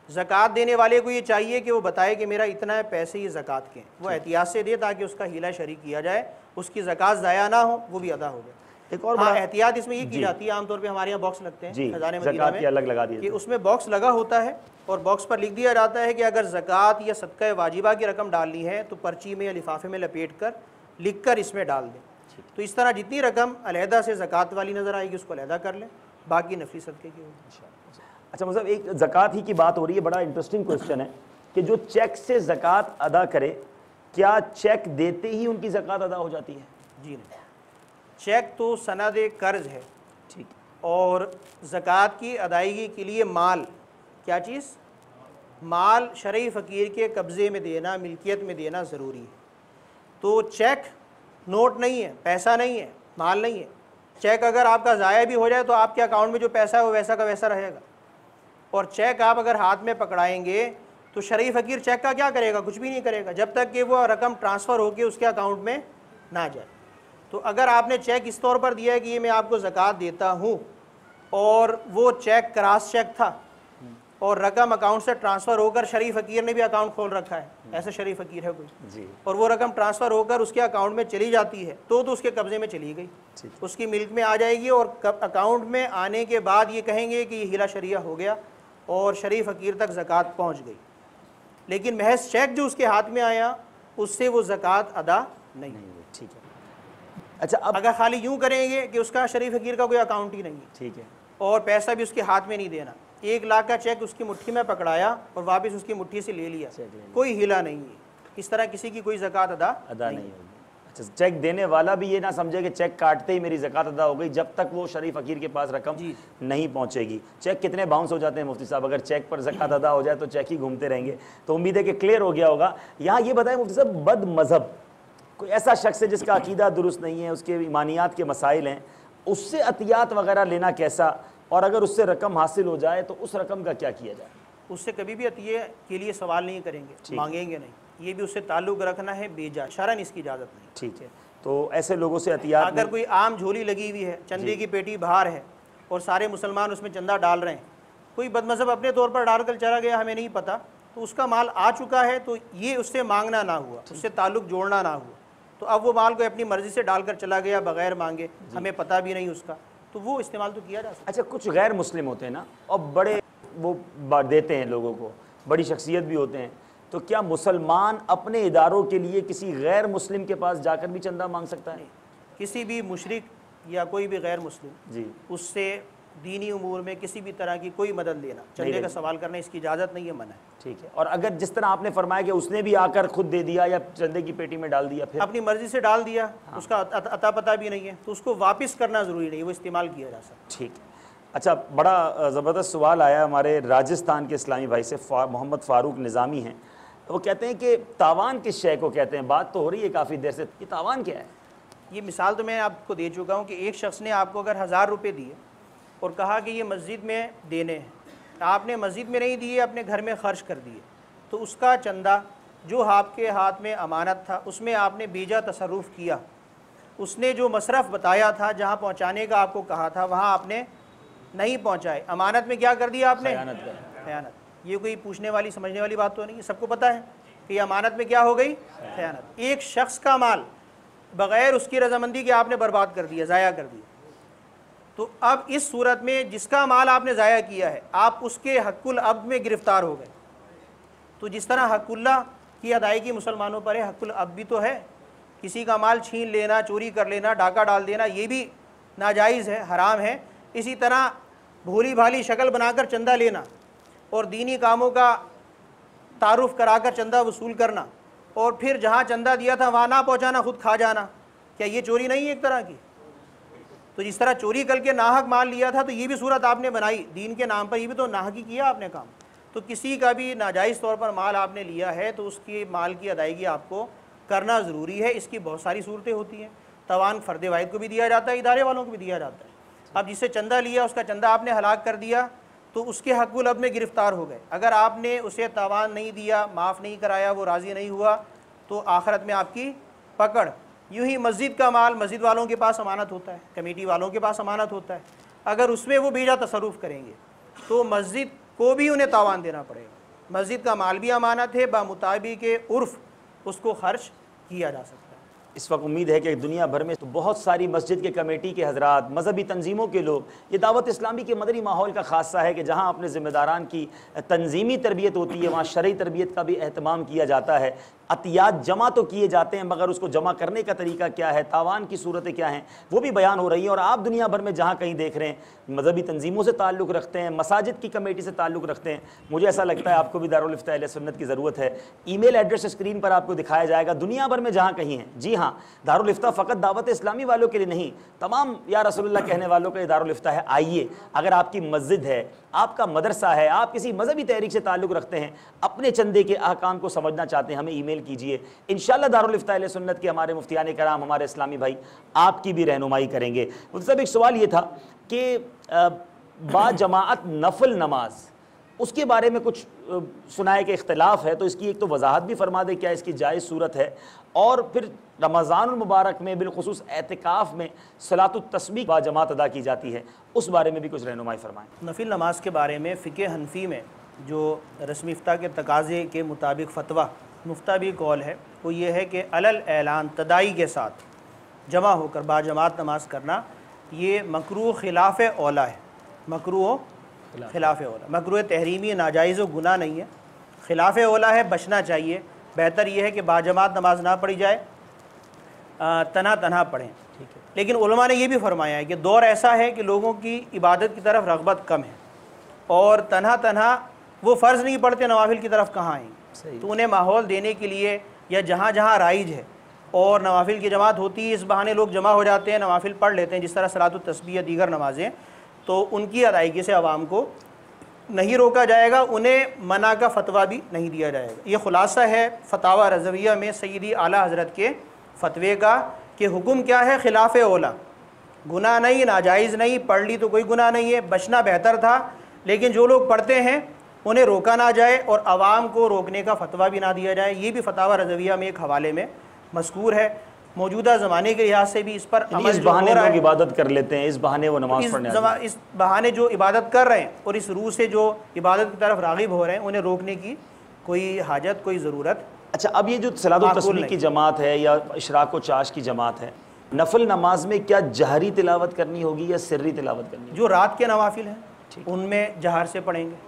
C: ज़कात देने वाले को ये चाहिए कि वो बताए कि मेरा इतना है, पैसे ये ज़कात के हैं, वो एहतियात से दे ताकि उसका हीला शरीक किया जाए, उसकी ज़कात ज़ाया ना हो, वो भी अदा हो जाए। एक और एहतियात इसमें ये की जाती है, आमतौर पे हमारे यहाँ बॉक्स लगते हैं खजाने मदीना में,
B: अलग लगा दिए,
C: कि उसमें बॉक्स लगा होता है और बॉक्स पर लिख दिया जाता है कि अगर ज़कात या सदका वाजिबा की रकम डालनी है तो पर्ची में या लिफाफे में लपेट कर लिख कर इसमें डाल दें। तो इस तरह जितनी रकम अलहदा से ज़कात वाली नज़र आएगी उसको अलहदा कर लें, बाकी नफली सदके की होगी।
B: अच्छा, मतलब एक ज़कात ही की बात हो रही है, बड़ा इंटरेस्टिंग क्वेश्चन है कि जो चेक से ज़कात अदा करे, क्या चेक देते ही उनकी ज़कात अदा हो जाती है? जी नहीं,
C: चेक तो सनद कर्ज है, ठीक, और ज़कात की अदायगी के लिए माल, क्या चीज़, माल शरई फ़कीर के कब्ज़े में देना, मिल्कियत में देना ज़रूरी है। तो चेक नोट नहीं है, पैसा नहीं है, माल नहीं है। चेक अगर आपका ज़ाया भी हो जाए तो आपके अकाउंट में जो पैसा है वो वैसा का वैसा रहेगा, और चेक आप अगर हाथ में पकड़ाएंगे तो शरई फ़कीर चेक का क्या करेगा, कुछ भी नहीं करेगा जब तक कि वो रकम ट्रांसफ़र होकर उसके अकाउंट में ना जाए। तो अगर आपने चेक इस तौर पर दिया है कि ये मैं आपको ज़कात देता हूँ, और वो चेक क्रॉस चेक था और रकम अकाउंट से ट्रांसफ़र होकर शरीफ फ़कीर ने भी अकाउंट खोल रखा है, ऐसा शरीफ फ़कीर है कोई जी, और वो रकम ट्रांसफ़र होकर उसके अकाउंट में चली जाती है, तो उसके कब्ज़े में चली गई, उसकी मिल्क में आ जाएगी, और अकाउंट में आने के बाद ये कहेंगे कि ये हिला शरिया हो गया और शरीफ फ़कीर तक ज़कात पहुँच गई। लेकिन महज चेक जो उसके हाथ में आया उससे वो ज़कात अदा नहीं हुई। ठीक है, अच्छा, अब अगर खाली यूँ करेंगे कि उसका शरीफ फ़कीर का कोई अकाउंट ही नहीं है, ठीक है, और पैसा भी उसके हाथ में नहीं देना, 1 लाख का चेक उसकी मुट्ठी में पकड़ाया और वापस उसकी मुट्ठी से ले लिया, कोई हिला नहीं है, इस तरह किसी की कोई ज़कात अदा नहीं होगी।
B: अच्छा, चेक देने वाला भी ये ना समझे कि चेक काटते ही मेरी ज़कात अदा हो गई, जब तक वो शरीफ फ़कीर के पास रकम नहीं पहुंचेगी। चेक कितने बाउंस हो जाते हैं मुफ्ती साहब, अगर चेक पर ज़कात अदा हो जाए तो चेक ही घूमते रहेंगे। तो उम्मीद है कि क्लियर हो गया होगा। यहाँ ये बताएं मुफ्ती साहब, बद मज़हब कोई ऐसा शख्स है जिसका अकीदा दुरुस्त नहीं है, उसके ईमानियात के मसाइल हैं, उससे अतियात वगैरह लेना कैसा, और अगर उससे रकम हासिल हो जाए तो उस रकम का क्या किया जाए?
C: उससे कभी भी अतिये के लिए सवाल नहीं करेंगे, मांगेंगे नहीं, ये भी उससे ताल्लुक़ रखना है बेजा, शरन इसकी इजाज़त नहीं।
B: ठीक है, तो ऐसे लोगों से अतियात,
C: अगर कोई आम झोली लगी हुई है, चंदे की पेटी बाहर है और सारे मुसलमान उसमें चंदा डाल रहे हैं, कोई बदमज़हब अपने तौर पर डाल कर चला गया, हमें नहीं पता, तो उसका माल आ चुका है, तो ये उससे मांगना ना हुआ, उससे ताल्लुक़ जोड़ना ना हुआ, तो अब वो माल को अपनी मर्ज़ी से डालकर चला गया बग़ैर मांगे, हमें पता भी नहीं उसका, तो वो इस्तेमाल तो किया जा सकता है।
B: अच्छा, कुछ गैर मुस्लिम होते हैं ना, और बड़े वो देते हैं लोगों को, बड़ी शख्सियत भी होते हैं, तो क्या मुसलमान अपने इदारों के लिए किसी गैर मुस्लिम के पास जाकर भी चंदा मांग सकता है?
C: किसी भी मुशरिक या कोई भी गैर मुस्लिम जी उससे दीनी उमूर में किसी भी तरह की कोई मदद लेना, चंदे का सवाल करना, इसकी इजाज़त नहीं है, मना है।
B: ठीक है, और अगर जिस तरह आपने फरमाया कि उसने भी आकर खुद दे दिया या चंदे की पेटी में डाल दिया, फिर
C: अपनी मर्जी से डाल दिया, हाँ, उसका अता पता भी नहीं है, तो उसको वापस करना ज़रूरी नहीं, वो इस्तेमाल किया जा सकता।
B: ठीक है, अच्छा, बड़ा ज़बरदस्त सवाल आया हमारे राजस्थान के इस्लामी भाई से, मोहम्मद फ़ारूक निज़ामी हैं। वो कहते हैं कि तावान किस शय को कहते हैं, बात तो हो रही है काफ़ी देर से, ये तावान क्या है?
C: ये मिसाल तो मैं आपको दे चुका हूँ कि एक शख्स ने आपको अगर 1000 रुपये दिए और कहा कि ये मस्जिद में देने हैं, आपने मस्जिद में नहीं दिए, अपने घर में खर्च कर दिए, तो उसका चंदा जो आपके हाथ में अमानत था उसमें आपने बेजा तसर्रुफ़ किया, उसने जो मसरफ़ बताया था, जहाँ पहुँचाने का आपको कहा था वहाँ आपने नहीं पहुँचाए, अमानत में क्या कर दिया आपने? खयानत। ये कोई पूछने वाली समझने वाली बात तो नहीं है, सबको पता है कि ये अमानत में क्या हो गई? खयानत। एक शख्स का माल बग़ैर उसकी रजामंदी के आपने बर्बाद कर दिया, ज़ाया कर दिया। तो अब इस सूरत में जिसका माल आपने ज़ाया किया है, आप उसके हक़ुल अब्द में गिरफ़्तार हो गए। तो जिस तरह हक़ुल्लाह की अदायगी मुसलमानों पर है, हक़ुल अब्द भी तो है। किसी का माल छीन लेना, चोरी कर लेना, डाका डाल देना, ये भी नाजायज़ है, हराम है। इसी तरह भोली भाली शक्ल बनाकर चंदा लेना और दीनी कामों का तारुफ कराकर चंदा वसूल करना और फिर जहाँ चंदा दिया था वहाँ ना पहुँचाना, खुद खा जाना, क्या ये चोरी नहीं है एक तरह की? तो जिस तरह चोरी करके नाहक माल लिया था, तो ये भी सूरत आपने बनाई दीन के नाम पर, ये भी तो नाहकी किया आपने काम। तो किसी का भी नाजायज़ तौर पर माल आपने लिया है तो उसकी माल की अदायगी आपको करना ज़रूरी है। इसकी बहुत सारी सूरतें होती हैं। तवान फ़र्द वाहिद को भी दिया जाता है, इदारे वालों को भी दिया जाता है। अब जिससे चंदा लिया उसका चंदा आपने हलाक कर दिया तो उसके हक़ुल अब्द में गिरफ़्तार हो गए। अगर आपने उसे तावान नहीं दिया, माफ़ नहीं कराया, वो राज़ी नहीं हुआ, तो आखिरत में आपकी पकड़। यूँ ही मस्जिद का माल मस्जिद वालों के पास अमानत होता है, कमेटी वालों के पास अमानत होता है। अगर उसमें वो बेजा तसर्रुफ़ करेंगे तो मस्जिद को भी उन्हें तावान देना पड़ेगा। मस्जिद का माल भी अमानत है, बामुताबिक उर्फ़ उसको खर्च किया जा सकता है।
B: इस वक्त उम्मीद है कि दुनिया भर में तो बहुत सारी मस्जिद के कमेटी के हजरात, मजहबी तंजीमों के लोग, ये दावत इस्लामी के मदनी माहौल का खासा है कि जहाँ अपने ज़िम्मेदारान की तंजीमी तरबियत होती है वहाँ शरई तरबियत का भी अहतमाम किया जाता है। अतियात जमा तो किए जाते हैं मगर उसको जमा करने का तरीका क्या है, तावान की सूरतें क्या हैं, वो भी बयान हो रही हैं। और आप दुनिया भर में जहाँ कहीं देख रहे हैं मजहबी तंजीमों से ताल्लुक़ रखते हैं, मसाजिद की कमेटी से ताल्लुक़ रखते हैं, मुझे ऐसा लगता है आपको भी दारुल इफ्ता अहले सुन्नत की ज़रूरत है। ईमेल एड्रेस स्क्रीन पर आपको दिखाया जाएगा, दुनिया भर में जहाँ कहीं है। जी हाँ, दारुल इफ्ता फ़कत दावत इस्लामी वालों के लिए नहीं, तमाम या रसूलुल्लाह कहने वालों का ये दारुल इफ्ता है। आइए, अगर आपकी मस्जिद है, आपका मदरसा है, आप किसी मजहबी तहरीक से ताल्लुक़ रखते हैं, अपने चंदे के अहकाम को समझना चाहते हैं, हमें ईमेल कीजिए। इंशाअल्लाह दारुल इफ्ता अहले सुन्नत के हमारे मुफ्तियान कराम, हमारे इस्लामी भाई आपकी भी रहनुमाई करेंगे। मुझसे एक सवाल ये था कि बा जमाअत नफल नमाज, उसके बारे में कुछ सुना है कि इख्तलाफ है, तो इसकी एक तो वजाहत भी फरमा दे, क्या इसकी जायज़ सूरत है? और फिर रमज़ानुल मुबारक में बिलखुसूस एतिकाफ़ में सलातुत तस्बीह बा जमात अदा की जाती है, उस बारे में भी कुछ रहनुमाई फरमाएँ।
C: नफिल नमाज के बारे में फ़िक़े हनफ़ी में जो रस्मी इफ्ता के तकाज़े के मुताबिक फ़तवा मुफ्ता भी कौल है, वो ये है कि अलल ऐलान तदाई के साथ जमा होकर बाजमात नमाज करना ये मकरूह खिलाफ़ औला है। मकरूह खिलाफ़ औला, मकरूह तहरीमी नाजायज़ गुनाह नहीं है, खिलाफ़ औला है, बचना चाहिए। बेहतर यह है कि बाजमात नमाज ना पढ़ी जाए, तना तनहा पढ़ें। ठीक है, लेकिन उलमा ने यह भी फरमाया है कि दौर ऐसा है कि लोगों की इबादत की तरफ रग़बत कम है और तनहा तनहा वो फ़र्ज़ नहीं पढ़ते, नवाफिल की तरफ कहाँ आएंगे। तो उन्हें माहौल देने के लिए या जहाँ जहाँ राइज है और नवाफिल की जमात होती है, इस बहाने लोग जमा हो जाते हैं, नवाफिल पढ़ लेते हैं, जिस तरह सलातुत तस्बीह या दीगर नमाज़ें, तो उनकी अदायगी से आवाम को नहीं रोका जाएगा, उन्हें मना का फ़तवा भी नहीं दिया जाएगा। ये ख़ुलासा है फ़तावा रज़विया में सैयदी आला हज़रत के फ़तवे का कि हुक्म क्या है, खिलाफ़ औला, गुनाह नहीं, नाजायज़ नहीं, पढ़ ली तो कोई गुनाह नहीं है, बचना बेहतर था। लेकिन जो लोग पढ़ते हैं उन्हें रोका ना जाए और आवाम को रोकने का फ़तवा भी ना दिया जाए। ये भी फ़तावा रज़विया में एक हवाले में मज़कूर है। मौजूदा ज़माने के लिहाज से भी इस पर अमल
B: इस बहाने लोग इबादत कर लेते हैं, इस बहाने वो नमाज़ पढ़ने आते हैं।
C: इस बहाने जो इबादत कर रहे हैं और इस रूह से जो इबादत की तरफ राग़िब हो रहे हैं, उन्हें रोकने की कोई हाजत, कोई ज़रूरत।
B: अच्छा, अब ये जो सलातुत तस्बीह की जमात है या इशराक व चाश की जमात है, नफल नमाज में क्या जहरी तिलावत करनी होगी या सिर्री तिलावत करनी होगी?
C: जो रात के नवाफिल हैं उनमें जहर से पढ़ेंगे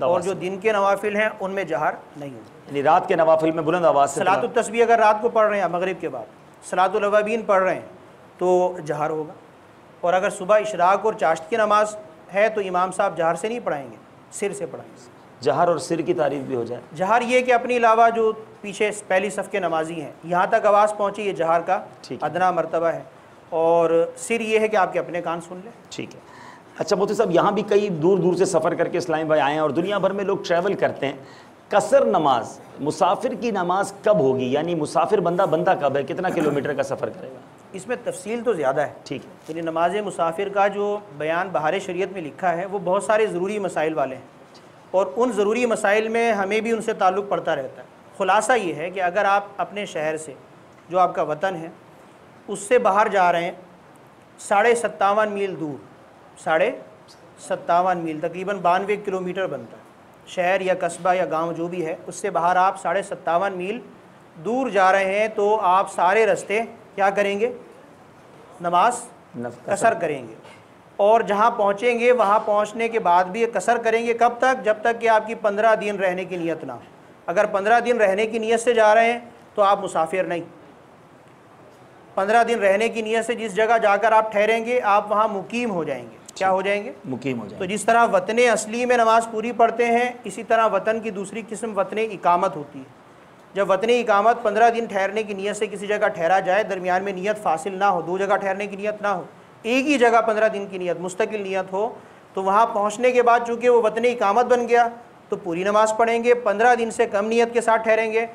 C: और जो दिन के नवाफिल हैं उनमें जहर नहीं होगी।
B: यानी रात के नवाफिल में बुलंद आवाज़ से
C: सलातुत तस्बीह अगर रात को पढ़ रहे हैं, मगरिब के बाद सलातुल अवाबीन पढ़ रहे हैं तो जहर होगा। और अगर सुबह इशराक और चाश्त की नमाज है तो इमाम साहब जहर से नहीं पढ़ाएंगे, सिर से पढ़ाएंगे।
B: जहर और सिर की तारीफ भी हो जाए।
C: जहर ये कि अपने अलावा जो पीछे पहली सफ़ के नमाजी हैं यहाँ तक आवाज़ पहुँची, ये जहर का अदना मर्तबा है। और सिर ये है कि आपके अपने कान सुन लें।
B: ठीक है। अच्छा मुफ्ती साहब, यहाँ भी कई दूर दूर से सफ़र करके इस्लामी भाई आए हैं और दुनिया भर में लोग ट्रैवल करते हैं। कसर नमाज, मुसाफिर की नमाज कब होगी, यानी मुसाफिर बंदा बनता कब है, कितना किलोमीटर का सफ़र करेगा?
C: इसमें तफसील तो ज़्यादा है,
B: ठीक है।
C: यानी नमाज मुसाफिर का जो बयान बहार शरीयत में लिखा है वो बहुत सारे ज़रूरी मसाइल वाले हैं, और उन ज़रूरी मसाइल में हमें भी उनसे ताल्लुक़ पड़ता रहता है। ख़ुलासा ये है कि अगर आप अपने शहर से, जो आपका वतन है, उससे बाहर जा रहे हैं 57.5 मील दूर, 57.5 मील, तकरीबन 92 किलोमीटर बनता है, शहर या कस्बा या गांव जो भी है, उससे बाहर आप 57.5 मील दूर जा रहे हैं, तो आप सारे रास्ते क्या करेंगे, नमाज कसर करेंगे। और जहां पहुंचेंगे वहां पहुंचने के बाद भी कसर करेंगे। कब तक? जब तक कि आपकी 15 दिन रहने की नीयत ना हो। अगर 15 दिन रहने की नीयत से जा रहे हैं तो आप मुसाफिर नहीं। 15 दिन रहने की नीयत से जिस जगह जाकर आप ठहरेंगे आप वहाँ मुकीम हो जाएंगे। क्या हो जाएंगे?
B: मुकीम हो जाएंगे।
C: तो जिस तरह वतन असली में नमाज पूरी पढ़ते हैं, इसी तरह वतन की दूसरी किस्म वतन इकामत होती है। जब वतन इकामत 15 दिन ठहरने की नीयत से किसी जगह ठहरा जाए, दरमियान में नीयत फासिल ना हो, दो जगह ठहरने की नीयत ना हो, एक ही जगह 15 दिन की नीयत मुस्तकिल नीयत हो, तो वहाँ पहुँचने के बाद चूँकि वो वतन इकामत बन गया तो पूरी नमाज़ पढ़ेंगे। 15 दिन से कम नीयत के साथ ठहरेंगे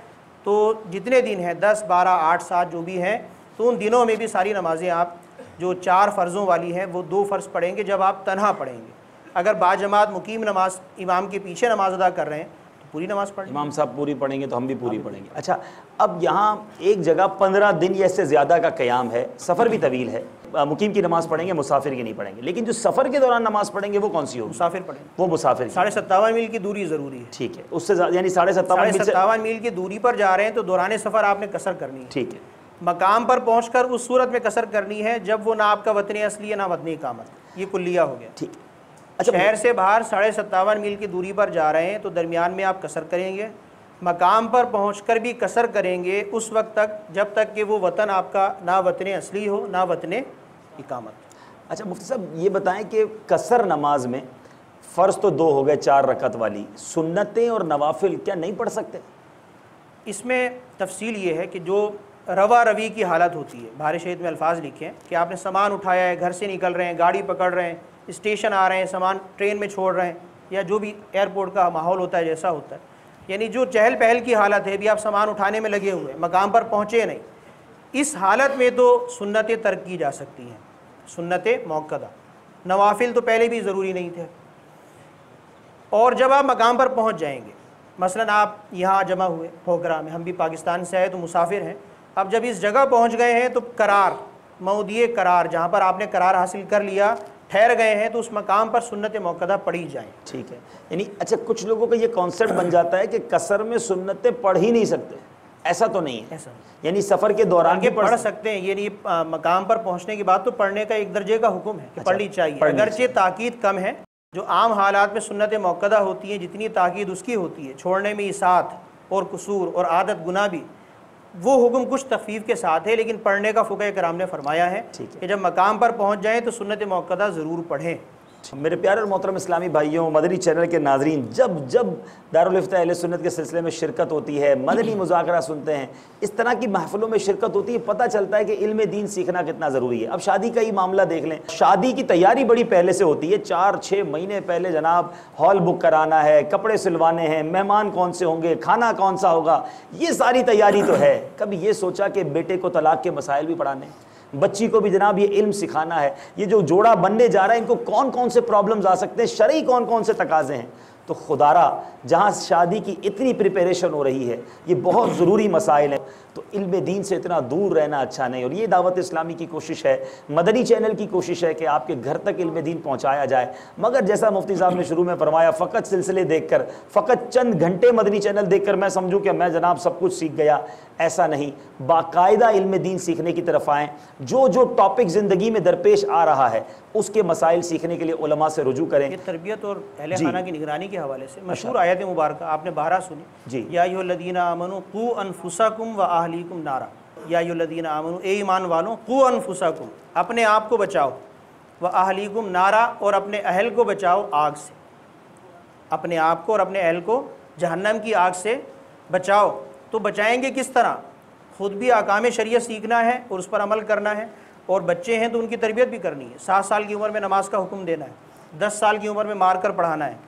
C: तो जितने दिन हैं 10, 12, 8, 7 जो भी हैं, तो उन दिनों में भी सारी नमाज़ें आप जो 4 फ़र्ज़ों वाली हैं वो 2 फ़र्ज़ पढ़ेंगे जब आप तन्हा पढ़ेंगे। अगर बाजमात मुकीम नमाज इमाम के पीछे नमाज अदा कर रहे हैं तो पूरी नमाज़ पढ़ेंगे।
B: इमाम साहब पूरी पढ़ेंगे तो हम भी पूरी पढ़ेंगे। अच्छा, अब यहाँ एक जगह 15 दिन या इससे ज़्यादा का क़याम है, सफ़र भी तवील है, मुकीम की नमाज़ पढ़ेंगे, मुसाफिर की नहीं पढ़ेंगे, लेकिन जो सफ़र के दौरान नमाज़ पढ़ेंगे वो कौन सी होगी?
C: मुसाफिर पढ़ेंगे।
B: वो मुसाफिर
C: 57.5 मील की दूरी ज़रूरी है।
B: ठीक है, उससे यानी 57.5
C: मील की दूरी पर जा रहे हैं तो दौरान सफ़र आपने कसर करनी है।
B: ठीक है।
C: मकाम पर पहुंचकर उस सूरत में कसर करनी है जब वो ना आपका वतन असली है ना वतन इकामत। ये कुल्लिया हो गया।
B: ठीक है। अच्छा,
C: शहर से बाहर 57.5 मील की दूरी पर जा रहे हैं तो दरमियान में आप कसर करेंगे। मकाम पर पहुंचकर भी कसर करेंगे उस वक्त तक जब तक कि वो वतन आपका ना वतन असली हो ना वतन इकामत।
B: अच्छा मुफ्ती साहब, ये बताएं कि कसर नमाज में फ़र्ज़ तो 2 हो गए 4 रकत वाली, सुन्नतें और नवाफिल क्या नहीं पढ़ सकते?
C: इसमें तफसील ये है कि जो रवा रवी की हालत होती है, बहार शरीयत में अल्फाज लिखे हैं कि आपने सामान उठाया है, घर से निकल रहे हैं, गाड़ी पकड़ रहे हैं, स्टेशन आ रहे हैं, सामान ट्रेन में छोड़ रहे हैं, या जो भी एयरपोर्ट का माहौल होता है जैसा होता है, यानी जो चहल पहल की हालत है, भी आप सामान उठाने में लगे हुए, मकाम पर पहुँचे नहीं, इस हालत में तो सुन्नतें तर्क की जा सकती हैं, सुन्नतें मौक़दा। नवाफिल तो पहले भी ज़रूरी नहीं थे। और जब आप मकाम पर पहुँच जाएंगे, मसलन आप यहाँ जमा हुए पोखरा में, हम भी पाकिस्तान से आए तो मुसाफिर हैं, अब जब इस जगह पहुँच गए हैं तो करार, मौदिए करार, जहाँ पर आपने करार हासिल कर लिया, ठहर गए हैं, तो उस मकाम पर सुन्नत मौक़दा पढ़ी जाए।
B: ठीक है। यानी अच्छा, कुछ लोगों का ये कॉन्सेप्ट बन जाता है कि कसर में सुन्नतें पढ़ ही नहीं सकते, ऐसा तो नहीं है।
C: ऐसा
B: यानी सफ़र के दौरान
C: भी पढ़ सकते हैं, यानी मकाम पर पहुँचने के बाद तो पढ़ने का एक दर्जे का हुक्म है कि पढ़नी चाहिए, अगरचे ताकीद कम है। जो आम हालात में सुन्नत मौक़दा होती हैं, जितनी ताकीद उसकी होती है, छोड़ने में इसात और कसूर और आदत गुनाह भी, वो हुक्म कुछ तखफीफ के साथ है, लेकिन पढ़ने का फ़ुक़हा किराम ने फरमाया है कि जब मकाम पर पहुँच जाएँ तो सुन्नत मौक़दा ज़रूर पढ़ें।
B: मेरे प्यारे और मोहतरम इस्लामी भाइयों, मदनी चैनल के नाजरीन, जब दारुल इफ्ता अहले सुन्नत के सिलसिले में शिरकत होती है, मदनी मुज़ाकरा सुनते हैं, इस तरह की महफ़िलों में शिरकत होती है, पता चलता है कि इल्म दीन सीखना कितना ज़रूरी है। अब शादी का ही मामला देख लें, शादी की तैयारी बड़ी पहले से होती है, 4-6 महीने पहले जनाब हॉल बुक कराना है, कपड़े सिलवाने हैं, मेहमान कौन से होंगे, खाना कौन सा होगा, ये सारी तैयारी तो है। कभी ये सोचा कि बेटे को तलाक के मसाइल भी पढ़ाने, बच्ची को भी जनाब ये इल्म सिखाना है, ये जो जोड़ा बनने जा रहा है इनको कौन कौन से प्रॉब्लम्स आ सकते हैं, शरई कौन कौन से तकाजे हैं। तो खुदारा जहाँ शादी की इतनी प्रिपरेशन हो रही है, ये बहुत ज़रूरी मसाइल हैं, तो इल्म दीन से इतना दूर रहना अच्छा नहीं। और ये दावत इस्लामी की कोशिश है, मदनी चैनल की कोशिश है कि आपके घर तक इल्म दीन पहुँचाया जाए। मगर जैसा मुफ्ती साहब ने शुरू में फरमाया, फ़कत सिलसिले देखकर, फ़कत चंद घंटे मदनी चैनल देखकर मैं समझूँ कि मैं जनाब सब कुछ सीख गया, ऐसा नहीं। बाकायदा इल्म दीन सीखने की तरफ आएँ, जो टॉपिक ज़िंदगी में दरपेश आ रहा है उसके मसाइल सीखने के लिए उलमा से रुजू करें।
C: ये तरबियत और अहले खाना की निगरानी के हवाले से मशहूर आयत मुबारक आपने 12 सुनी जी, या अय्युहल्लज़ीना आमनू क़ू अनफुसकुम व अहलीकुम नारा, या अय्युहल्लज़ीना आमनू, ए ईमान वालों, क़ू अनफुसकुम, अपने आप को बचाओ, व अहलीकुम नारा, और अपने अहल को बचाओ आग से, अपने आप को और अपने अहल को जहन्नम की आग से बचाओ। तो बचाएंगे किस तरह? ख़ुद भी अहकाम शरीयत सीखना है और उस पर अमल करना है, और बच्चे हैं तो उनकी तरबियत भी करनी है। 7 साल की उम्र में नमाज का हुक्म देना है, 10 साल की उम्र में मार कर पढ़ाना है,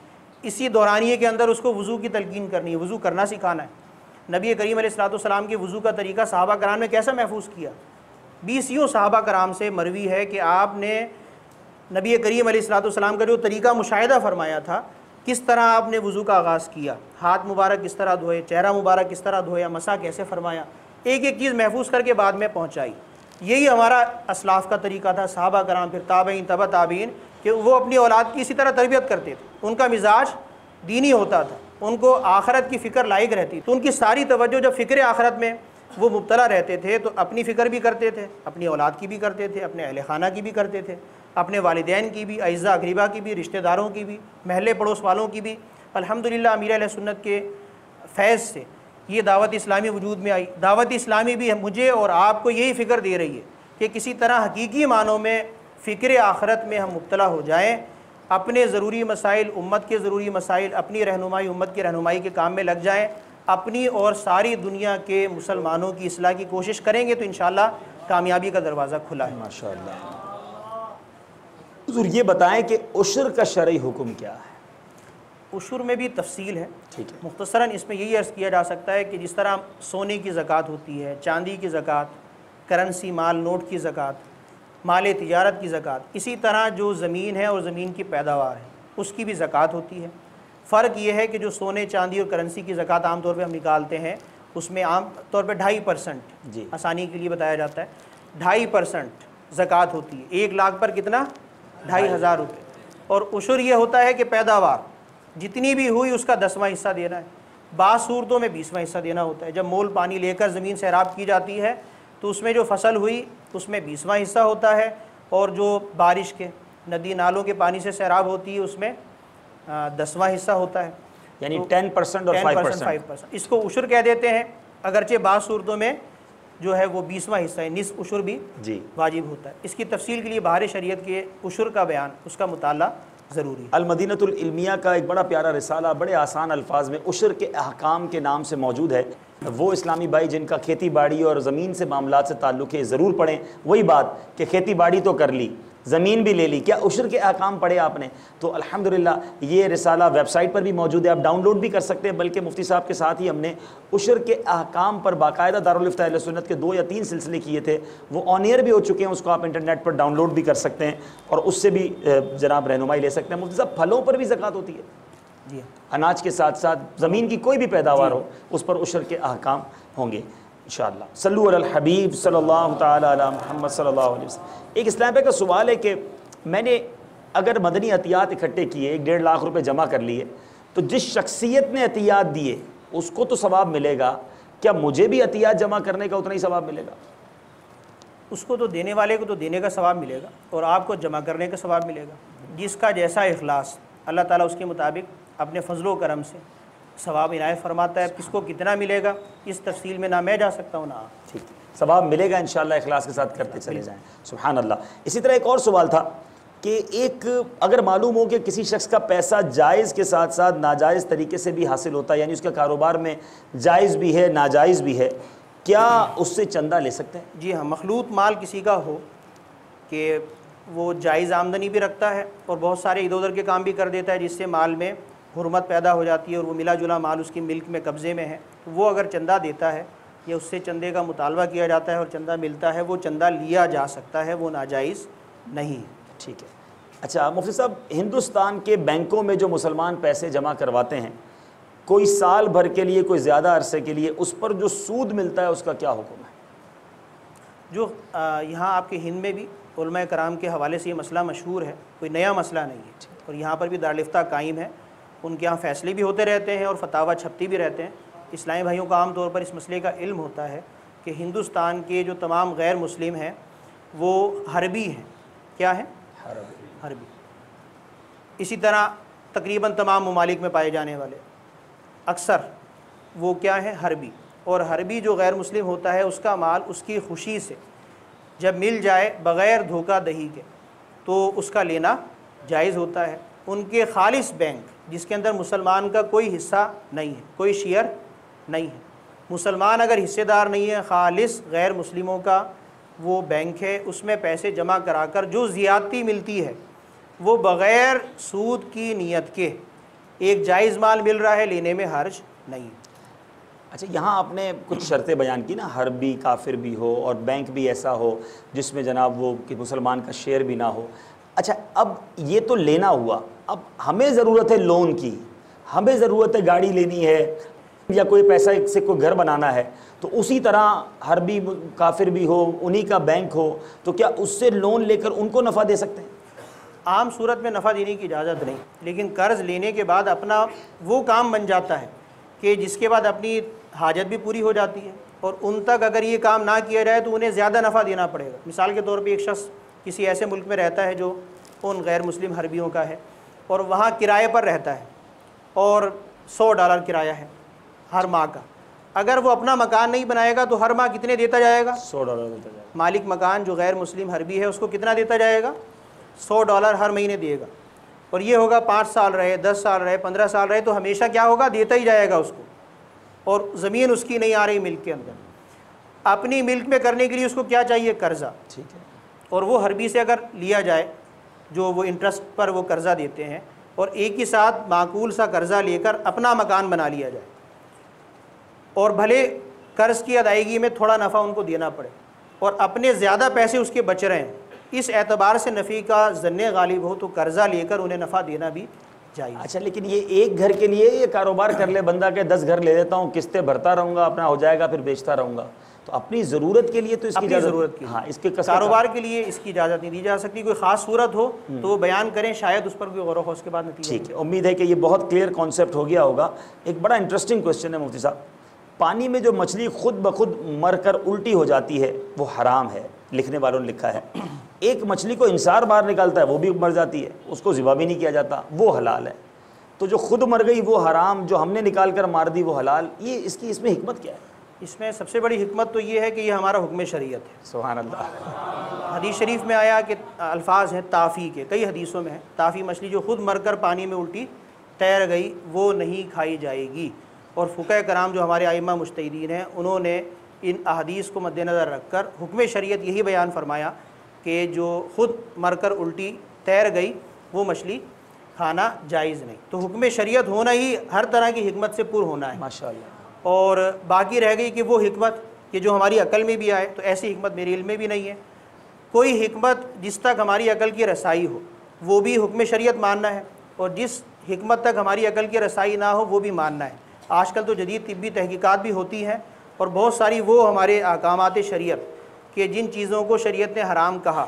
C: इसी दौरानिए के अंदर उसको वज़ू की तलकीन करनी है, वज़ू करना सिखाना है। नबी करीम अलैहिस्सलाम के वज़ू का तरीका सहाबा कराम ने कैसा महफूज किया। 20 सहाबा कराम से मरवी है कि आपने नबी करीम अलैहिस्सलाम का जो तरीका मुशाहिदा फरमाया था, किस तरह आपने वज़ू का आगाज़ किया, हाथ मुबारक किस तरह धोए, चेहरा मुबारक किस तरह धोया, मसा कैसे फरमाया, एक एक चीज़ महफूज करके बाद में पहुँचाई। यही हमारा असलाफ़ का तरीका था, सहाबा कराम फिर ताबईन तबा ताबईन, कि वो अपनी औलाद की इसी तरह तरबियत करते थे। उनका मिजाज दीनी होता था, उनको आखरत की फ़िक्र लायक रहती, तो उनकी सारी तवज्जो जब फ़िक्र आखरत में वो मुब्तला रहते थे तो अपनी फ़िक्र भी करते थे, अपनी औलाद की भी करते थे, अपने अहले खाना की भी करते थे, अपने वालिदैन की भी, अइज़ा अक़रीबा की भी, रिश्तेदारों की भी, महल्ले पड़ोस वालों की भी। अल्हम्दुलिल्लाह अमीर अहले सुन्नत के फैज़ से ये दावत इस्लामी वजूद में आई। दावत इस्लामी भी मुझे और आपको यही फ़िक्र दे रही है कि किसी तरह हकीकी मानों में फ़िक्र आखरत में हम मुब्तला हो जाएँ, अपने ज़रूरी मसाइल, उम्मत के ज़रूरी मसाइल, अपनी रहनुमाई, उम्मत की रहनुमाई के काम में लग जाएँ, अपनी और सारी दुनिया के मुसलमानों की इस्लाह की कोशिश करेंगे तो इंशाअल्लाह कामयाबी का दरवाज़ा खुला है।
B: माशाअल्लाह। हुज़ूर ये बताएं कि उश्र का शरई हुक्म क्या है?
C: उशुर में भी तफसील है,
B: ठीक है।
C: मुख्तसरन इसमें यही अर्ज़ किया जा सकता है कि जिस तरह सोने की ज़कात होती है, चांदी की ज़कात, करेंसी माल नोट की ज़कात, माल तिजारत की ज़कात, इसी तरह जो ज़मीन है और ज़मीन की पैदावार है उसकी भी ज़कात होती है। फ़र्क ये है कि जो सोने चांदी और करेंसी की ज़कात आम तौर पे हम निकालते हैं उसमें आम तौर पे 2.5%
B: जी,
C: आसानी के लिए बताया जाता है, 2.5% ज़कात होती है। 1 लाख पर कितना? 2,500 रुपये। और उशुर ये होता है कि पैदावार जितनी भी हुई उसका 10वां हिस्सा देना है। बाज़ सूरतों में 20वां हिस्सा देना होता है। जब मोल पानी लेकर ज़मीन सैराब की जाती है तो उसमें जो फसल हुई उसमें 20वां हिस्सा होता है, और जो बारिश के नदी नालों के पानी से सैराब होती है उसमें 10वां हिस्सा होता है,
B: यानी
C: तो
B: 10% और 5%।
C: इसको उशुर कह देते हैं। अगरचे बाज़ सूरतों में जो है वो 20वां हिस्सा है, निस्फ उशुर भी
B: जी
C: वाजिब होता है। इसकी तफसील के लिए बाहर शरीयत के उशुर का बयान, उसका मुताला ज़रूरी है।
B: अल-मदीनतुल इल्मिया का एक बड़ा प्यारा रिसाला बड़े आसान अल्फाज में उशर के अहकाम के नाम से मौजूद है। वो इस्लामी भाई जिनका खेती बाड़ी और ज़मीन से मामलात से ताल्लुक़ है ज़रूर पढ़ें। वही बात कि खेती बाड़ी तो कर ली, ज़मीन भी ले ली, क्या उशर के अहकाम पढ़े आपने? तो अल्हम्दुलिल्लाह ये रिसाला वेबसाइट पर भी मौजूद है, आप डाउनलोड भी कर सकते हैं। बल्कि मुफ्ती साहब के साथ ही हमने उशर के अहकाम पर बाकायदा दारुल इफ्ता अहले सुन्नत के 2 या 3 सिलसिले किए थे, वो ऑन एयर भी हो चुके हैं। उसको आप इंटरनेट पर डाउनलोड भी कर सकते हैं और उससे भी जनाब रहनुमाई ले सकते हैं। मुफ्ती साहब फलों पर भी ज़कात होती है?
C: जी,
B: अनाज के साथ साथ ज़मीन की कोई भी पैदावार हो उस पर उशर के अहकाम होंगे इंशाअल्लाह। सल्लु अलल हबीब सल्लल्लाहु तआला अला मुहम्मद सल्लल्लाहु अलैहि वसल्लम। एक इस्लाम का सवाल है कि मैंने अगर मदनी अतियात इकट्ठे किए, 1.5 लाख रुपए जमा कर लिए, तो जिस शख्सियत ने अतियात दिए उसको तो सवाब मिलेगा, क्या मुझे भी अतियात जमा करने का उतना ही सवाब मिलेगा?
C: उसको तो देने वाले को तो देने का सवाब मिलेगा और आपको जमा करने का सवाब मिलेगा। जिसका जैसा इखलास, अल्लाह ताला उसके मुताबिक अपने फजलो करम से सवाब इनायत फरमाता है। किसको कितना मिलेगा इस तफसील में ना मैं जा सकता हूँ ना आप।
B: ठीक, सवाब मिलेगा इंशाअल्लाह, इखलास के साथ करते चले जाएं। सुभान अल्लाह। इसी तरह एक और सवाल था कि एक अगर मालूम हो कि किसी शख्स का पैसा जायज़ के साथ साथ नाजायज़ तरीके से भी हासिल होता है, यानी उसका कारोबार में जायज़ भी है नाजायज़ भी है, क्या उससे चंदा ले सकते हैं?
C: जी हाँ, मखलूत माल किसी का हो कि वो जायज़ आमदनी भी रखता है और बहुत सारे इधर उधर के काम भी कर देता है जिससे माल में हुर्मत पैदा हो जाती है और वो मिला जुला माल उसकी मिल्क में कब्ज़े में है, तो वो अगर चंदा देता है या उससे चंदे का मुतालबा किया जाता है और चंदा मिलता है, वो चंदा लिया जा सकता है, वो नाजायज़ नहीं है।
B: ठीक है। अच्छा मुफ्ती साहब, हिंदुस्तान के बैंकों में जो मुसलमान पैसे जमा करवाते हैं, कोई साल भर के लिए, कोई ज़्यादा अरसे के लिए, उस पर जो सूद मिलता है उसका क्या हुक्म है?
C: जो यहाँ आपके हिंद में भी उलमा कराम के हवाले से ये मसला मशहूर है, कोई नया मसला नहीं है, और यहाँ पर भी दारुल इफ्ता कायम है, उनके यहाँ फ़ैसले भी होते रहते हैं और फतावा छपती भी रहते हैं। इस्लामी भाइयों का आम तौर पर इस मसले का इल्म होता है कि हिंदुस्तान के जो तमाम गैर मुस्लिम हैं वो हरबी हैं। क्या है? हरबी। इसी तरह तकरीबन तमाम ममालिक में पाए जाने वाले अक्सर वो क्या है? हरबी। और हरबी जो गैर मुस्लिम होता है उसका माल उसकी खुशी से जब मिल जाए बग़ैर धोखा दही के तो उसका लेना जायज़ होता है। उनके खालिस बैंक जिसके अंदर मुसलमान का कोई हिस्सा नहीं है, कोई शेयर नहीं है, मुसलमान अगर हिस्सेदार नहीं है, खालिस गैर मुस्लिमों का वो बैंक है, उसमें पैसे जमा कराकर जो ज़ियादती मिलती है वो बग़ैर सूद की नीयत के एक जायज़ माल मिल रहा है, लेने में हर्ज नहीं।
B: अच्छा, यहाँ आपने कुछ शर्तें बयान की ना, हर्ब भी काफिर भी हो और बैंक भी ऐसा हो जिसमें जनाब वो कि मुसलमान का शेयर भी ना हो। अच्छा, अब ये तो लेना हुआ, अब हमें ज़रूरत है लोन की, हमें ज़रूरत है गाड़ी लेनी है या कोई पैसा से कोई घर बनाना है, तो उसी तरह हर्बी काफिर भी हो, उन्हीं का बैंक हो, तो क्या उससे लोन लेकर उनको नफ़ा दे सकते हैं?
C: आम सूरत में नफ़ा देने की इजाज़त नहीं, लेकिन कर्ज़ लेने के बाद अपना वो काम बन जाता है कि जिसके बाद अपनी हाजत भी पूरी हो जाती है, और उन तक अगर ये काम ना किया जाए तो उन्हें ज़्यादा नफ़ा देना पड़ेगा। मिसाल के तौर पे एक शख्स किसी ऐसे मुल्क में रहता है जो उन गैर मुस्लिम हर्बियों का है और वहाँ किराए पर रहता है और $100 किराया है हर माह का। अगर वो अपना मकान नहीं बनाएगा तो हर माह कितने देता जाएगा?
B: $100 देता जाएगा।
C: मालिक मकान जो गैर मुस्लिम हर्बी है उसको कितना देता जाएगा? $100 हर महीने देगा, और ये होगा 5 साल रहे, 10 साल रहे, 15 साल रहे, तो हमेशा क्या होगा? देता ही जाएगा उसको। और ज़मीन उसकी नहीं आ रही मिल्क के अंदर, अपनी मिल्क में करने के लिए उसको क्या चाहिए? कर्ज़ा।
B: ठीक है।
C: और वो हर्बी से अगर लिया जाए, जो वो इंटरेस्ट पर वो कर्ज़ा देते हैं, और एक ही साथ माकूल सा कर्ज़ा लेकर अपना मकान बना लिया जाए, और भले कर्ज़ की अदायगी में थोड़ा नफ़ा उनको देना पड़े और अपने ज़्यादा पैसे उसके बच रहे हैं, इस एतबार से नफ़ी का ज़न्ने गालिब हो तो कर्ज़ा लेकर उन्हें नफ़ा देना भी चाहिए।
B: अच्छा, लेकिन ये एक घर के लिए ये कारोबार कर ले बंदा के 10 घर ले लेता हूँ, किस्तें भरता रहूँगा, अपना हो जाएगा, फिर बेचता रहूँगा, तो अपनी ज़रूरत के लिए तो इसकी
C: ज़रूरत की,
B: हाँ, इसके
C: कारोबार के लिए इसकी इजाज़त नहीं दी जा सकती। कोई ख़ास सूरत हो तो वो बयान करें, शायद उस पर कोई गौर व उसके बाद नतीजा।
B: ठीक है, उम्मीद है कि ये बहुत क्लियर कॉन्सेप्ट हो गया होगा। एक बड़ा इंटरेस्टिंग क्वेश्चन है मुफ्ती साहब, पानी में जो मछली खुद ब खुद मर कर उल्टी हो जाती है वो हराम है, लिखने वालों ने लिखा है। एक मछली को इंसार बाहर निकालता है, वो भी मर जाती है, उसको ज़िबा भी नहीं किया जाता, वो हलाल है। तो जो खुद मर गई वो हराम, जो हमने निकाल कर मार दी वो हलाल। ये इसमें हिकमत क्या है?
C: इसमें सबसे बड़ी हिकमत तो ये है कि ये हमारा हुक्म शरीयत है।
B: सुभान अल्लाह।
C: हदीस शरीफ में आया कि अल्फाज हैं ताफ़ी के, कई हदीसों में है, ताफ़ी मछली जो खुद मरकर पानी में उल्टी तैर गई वो नहीं खाई जाएगी। और फ़ुक़हा कराम जो हमारे आइम्मा मुज्तहिदीन हैं, उन्होंने इन अहदीस को मद्देनज़र रखकर हुक्म शरीयत यही बयान फरमाया कि जो खुद मरकर उल्टी तैर गई वो मछली खाना जायज़ नहीं। तो हुक्म शरीयत होना ही हर तरह की हिकमत से पुर होना है
B: माशाअल्लाह।
C: और बाकी रह गई कि वो हिकमत कि जो हमारी अकल में भी आए, तो ऐसी हिकमत मेरे इल्म में भी नहीं है। कोई हिकमत जिस तक हमारी अकल की रसाई हो वो भी हुक्म शरीयत मानना है, और जिस हिकमत तक हमारी अकल की रसाई ना हो वो भी मानना है। आजकल तो जदीद तिब्बी तहकीकात भी होती हैं, और बहुत सारी वो हमारे अहकामात शरीयत के जिन चीज़ों को शरीयत ने हराम कहा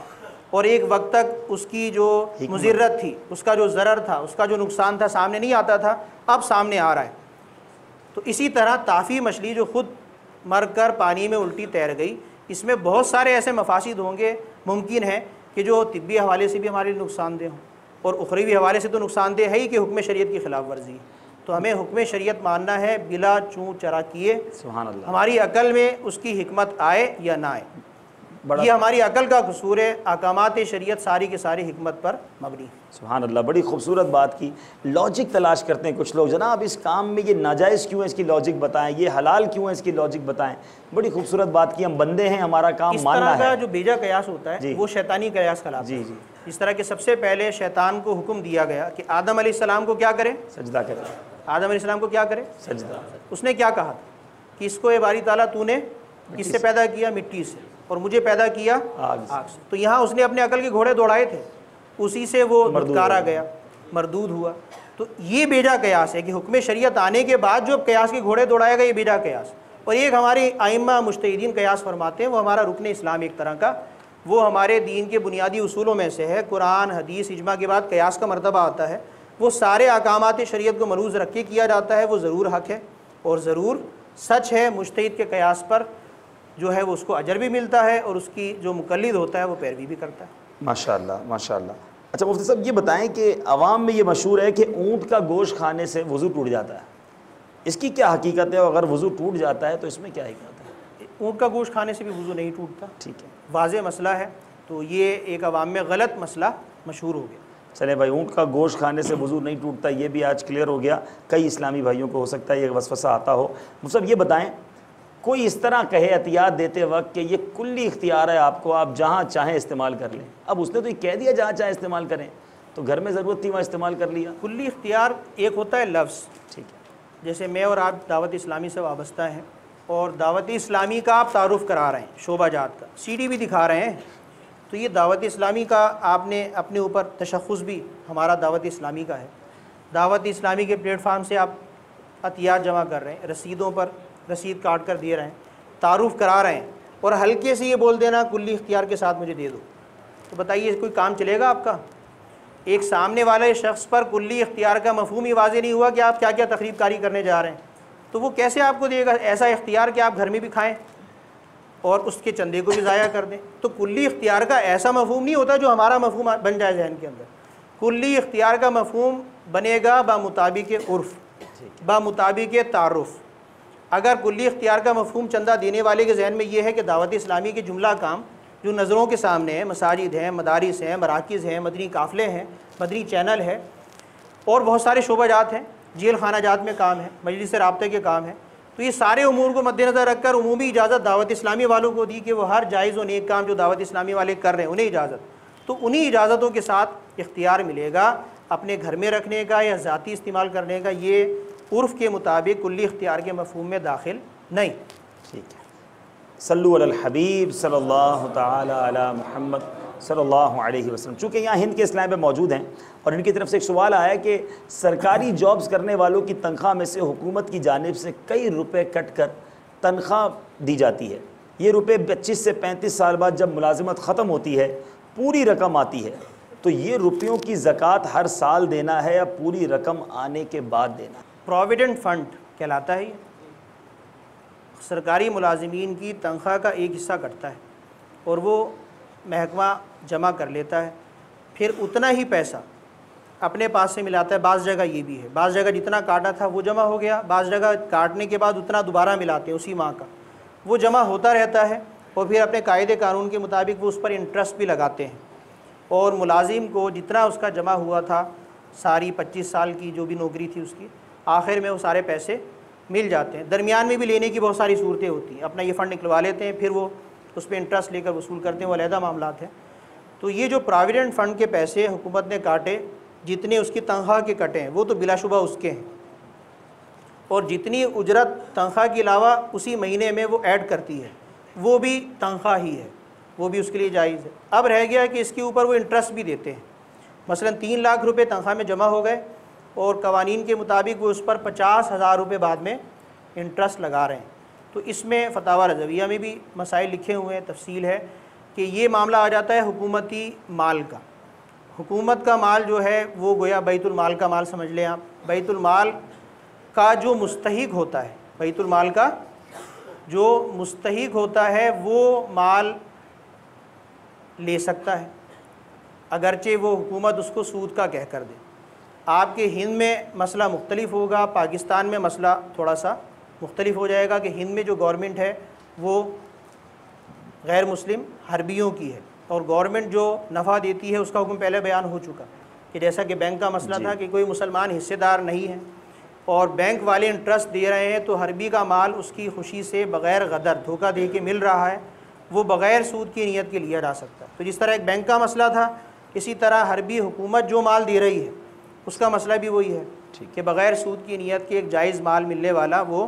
C: और एक वक्त तक उसकी जो मुज़िरत थी, उसका जो ज़रर था, उसका जो नुकसान था सामने नहीं आता था, अब सामने आ रहा है। तो इसी तरह ताफ़ी मछली जो खुद मर कर पानी में उल्टी तैर गई, इसमें बहुत सारे ऐसे मफासिद होंगे, मुमकिन है कि जो तिब्बी हवाले से भी हमारे लिए नुकसानदेह हों, और उखरवी हवाले से तो नुकसानदेह है ही कि हुक्म शरीयत की खिलाफ वर्जी है। तो हमें हुक्म शरीयत मानना है बिला चूँ चरा किए,
B: सुभान अल्लाह।
C: हमारी अकल में उसकी हिकमत आए या ना आए, ये हमारी अकल का कसूर है। अहकामात शरीयत सारी की सारी हिकमत पर मबनी।
B: सुभान अल्लाह, बड़ी खूबसूरत बात की। लॉजिक तलाश करते हैं कुछ लोग, जनाब इस काम में ये नाजायज़ क्यों है इसकी लॉजिक बताएं, ये हलाल क्यों है इसकी लॉजिक बताएं। बड़ी खूबसूरत बात की। हम बंदे हैं, हमारा काम मानना है।
C: इस तरह का जो बेजा कयास होता है वो शैतानी कयास कहलाता है।
B: जी।
C: इस तरह के सबसे पहले शैतान को हुक्म दिया गया कि आदम अलैहिस्सलाम को क्या करें?
B: सजदा करें।
C: आदम अलैहिस्सलाम को क्या करें?
B: सजदा।
C: उसने क्या कहा कि इसको ए बारी ताला तूने किससे पैदा किया? मिट्टी से, और मुझे पैदा किया आग से। तो यहाँ उसने अपने अकल के घोड़े दौड़ाए थे, उसी से वो दुत्कारा गया, मरदूद हुआ। तो ये बेजा कयास है कि हुक्म शरीयत आने के बाद जो कयास के घोड़े दौड़ाएगा, ये बेजा कयास। और एक हमारे आइम्मा मुज्तहिदीन कयास फरमाते हैं, वो हमारा रुकन इस्लाम एक तरह का, वो हमारे दीन के बुनियादी उसूलों में से है। कुरान हदीस इजमा के बाद कयास का मर्तबा आता है, वो सारे अहकामात शरीयत को मरूज़ रख के किया जाता है। वो ज़रूर हक़ है और ज़रूर सच है। मुज्तहिद के कयास पर जो है वो उसको अजर भी मिलता है, और उसकी जो मुकल्लिद होता है वो पैरवी भी करता है।
B: माशाअल्लाह माशाअल्लाह। अच्छा मुफ्ती साहब, ये बताएं कि अवाम में ये मशहूर है कि ऊँट का गोश्त खाने से वज़ू टूट जाता है, इसकी क्या हकीकत है? और अगर वज़ू टूट जाता है तो इसमें क्या हिकमत है?
C: ऊँट का गोश्त खाने से भी वज़ू नहीं टूटता।
B: ठीक है,
C: वाज़े मसला है। तो ये एक अवाम में गलत मसला मशहूर हो गया।
B: चले भाई, ऊँट का गोश्त खाने से वज़ू नहीं टूटता, ये भी आज क्लियर हो गया। कई इस्लामी भाइयों को हो सकता है ये वसवसा आता हो। मतलब ये बताएं, कोई इस तरह कहे एहतियात देते वक्त कि ये कुल्ली इख्तियार है आपको, आप जहाँ चाहें इस्तेमाल कर लें। अब उसने तो ये कह दिया जहाँ चाहे इस्तेमाल करें, तो घर में ज़रूरत थी वहाँ इस्तेमाल कर लिया।
C: कुल्ली इख्तियार एक होता है लफ्ज़,
B: ठीक है,
C: जैसे मैं और आप दावत इस्लामी से वाबस्ता हैं और दावत इस्लामी का आप तारुफ़ करा रहे हैं, शोबाजात का सीडी भी दिखा रहे हैं, तो ये दावत इस्लामी का आपने अपने ऊपर तशख़्ख़ुस भी हमारा दावत इस्लामी का है। दावत इस्लामी के प्लेटफार्म से आप अतियात जमा कर रहे हैं, रसीदों पर रसीद काट कर दे रहे हैं, तारुफ़ करा रहे हैं और हल्के से ये बोल देना कुल्ली इख्तियार के साथ मुझे दे दो, तो बताइए कोई काम चलेगा आपका? एक सामने वाले शख्स पर कुल्ली इख्तियार का मफ़हूम ही वाज़ेह नहीं हुआ कि आप क्या क्या तकरीब कारी करने जा रहे हैं, तो वो कैसे आपको देगा ऐसा इख्तियार कि आप घर में भी खाएं और उसके चंदे को भी ज़ाया कर दें। तो कुल्ली इख्तियार का ऐसा मफ़हूम नहीं होता जो हमारा मफ़हूम बन जाए जहन के अंदर। कुल्ली इख्तियार का मफ़हूम बनेगा बामुताबिक उर्फ़, बामुताबिक तारुफ़। अगर कुल्ली इख्तियार का मफ़हूम चंदा देने वाले के जहन में ये है कि दावत इस्लामी के जुमला काम जो नज़रों के सामने है, मसाजिद हैं, मदारिस हैं, मराकिज़ हैं, मदनी काफ़िले हैं, मदनी चैनल है और बहुत सारे शोबाजात हैं, जेल खाना जात में काम है, मजलिस राब्ते के काम है, तो ये सारे उमूर को मद्देनज़र रखकर उमूमी इजाज़त दावत इस्लामी वालों को दी कि वो हर जायज़ और नेक काम जो दावत इस्लामी वाले कर रहे हैं उन्हें इजाज़त, तो उन्हीं इजाज़तों के साथ इख्तियार मिलेगा अपने घर में रखने का या ज़ाती इस्तेमाल करने का। ये उर्फ़ के मुताबिक कुल्ली इख्तियार के मफ़हूम में दाखिल नहीं।
B: ठीक है, सल्लु अलल हबीब सल्लल्लाहु तआला अला मुहम्मद सल्लल्लाहु अलैहि वसल्लम। चूँकि यहाँ हिंद के इस्लाम में मौजूद हैं और इनकी तरफ से एक सवाल आया कि सरकारी जॉब्स करने वालों की तनख्वाह में से हुकूमत की जानिब से कई रुपए कट कर तनख्वाह दी जाती है, ये रुपए 25 से 35 साल बाद जब मुलाजिमत ख़त्म होती है पूरी रकम आती है, तो ये रुपयों की ज़कात हर साल देना है या पूरी रकम आने के बाद देना?
C: प्रोविडेंट फ़ंड कहलाता है ये। सरकारी मुलाजिमीन की तनख्वाह का एक हिस्सा कटता है और वो महकमा जमा कर लेता है, फिर उतना ही पैसा अपने पास से मिलाता है। बाज़ जगह ये भी है, बाज़ जगह जितना काटा था वो जमा हो गया, बाज़ जगह काटने के बाद उतना दोबारा मिलाते हैं उसी माह का, वो जमा होता रहता है और फिर अपने कायदे कानून के मुताबिक वो उस पर इंटरेस्ट भी लगाते हैं और मुलाजिम को जितना उसका जमा हुआ था सारी 25 साल की जो भी नौकरी थी उसकी, आखिर में वो सारे पैसे मिल जाते हैं। दरमियान में भी लेने की बहुत सारी सूरतें होती हैं, अपना ये फ़ंड निकलवा लेते हैं, फिर वो उस पर इंटरेस्ट लेकर वसूल करते हैं, वो अलहदा मामलात हैं। तो ये जो प्रोविडेंट फ़ंड के पैसे हुकूमत ने काटे, जितने उसकी तनख्वाह के कटे हैं वो तो बिलाशुबा उसके हैं, और जितनी उजरत तनख्वाह के अलावा उसी महीने में वो ऐड करती है वो भी तनख्वाह ही है, वो भी उसके लिए जायज़ है। अब रह गया कि इसके ऊपर वो इंटरेस्ट भी देते हैं। मसलन 3 लाख रुपए तनख्वाह में जमा हो गए और कवानीन के मुताबिक वो उस पर 50,000 रुपये बाद में इंटरेस्ट लगा रहे हैं। तो इसमें फतावा रज़विया में भी मसाइल लिखे हुए हैं, तफसील है कि ये मामला आ जाता है हुकूमती माल का। हुकूमत का माल जो है वो गोया बैतुल माल का माल समझ लें आप। बैतुल माल का जो मुस्तहिक होता है, बैतुल माल का जो मुस्तहिक होता है वो माल ले सकता है, अगरचे वो हुकूमत उसको सूद का कह कर दे। आपके हिंद में मसला मुख्तलिफ होगा, पाकिस्तान में मसला थोड़ा सा मुख्तलिफ हो जाएगा कि हिंद में जो गवर्नमेंट है वो गैर मुस्लिम हरबियों की है और गवर्नमेंट जो नफ़ा देती है उसका हुक्म पहले बयान हो चुका कि जैसा कि बैंक का मसला था कि कोई मुसलमान हिस्सेदार नहीं है और बैंक वाले इंटरेस्ट दे रहे हैं, तो हरबी का माल उसकी खुशी से बग़ैर गदर धोखा दे के मिल रहा है, वो बग़ैर सूद की नीयत के लिया जा सकता है। तो जिस तरह एक बैंक का मसला था, इसी तरह हरबी हुकूमत जो माल दे रही है उसका मसला भी वही है कि बग़ैर सूद की नीयत के एक जायज़ माल मिलने वाला वो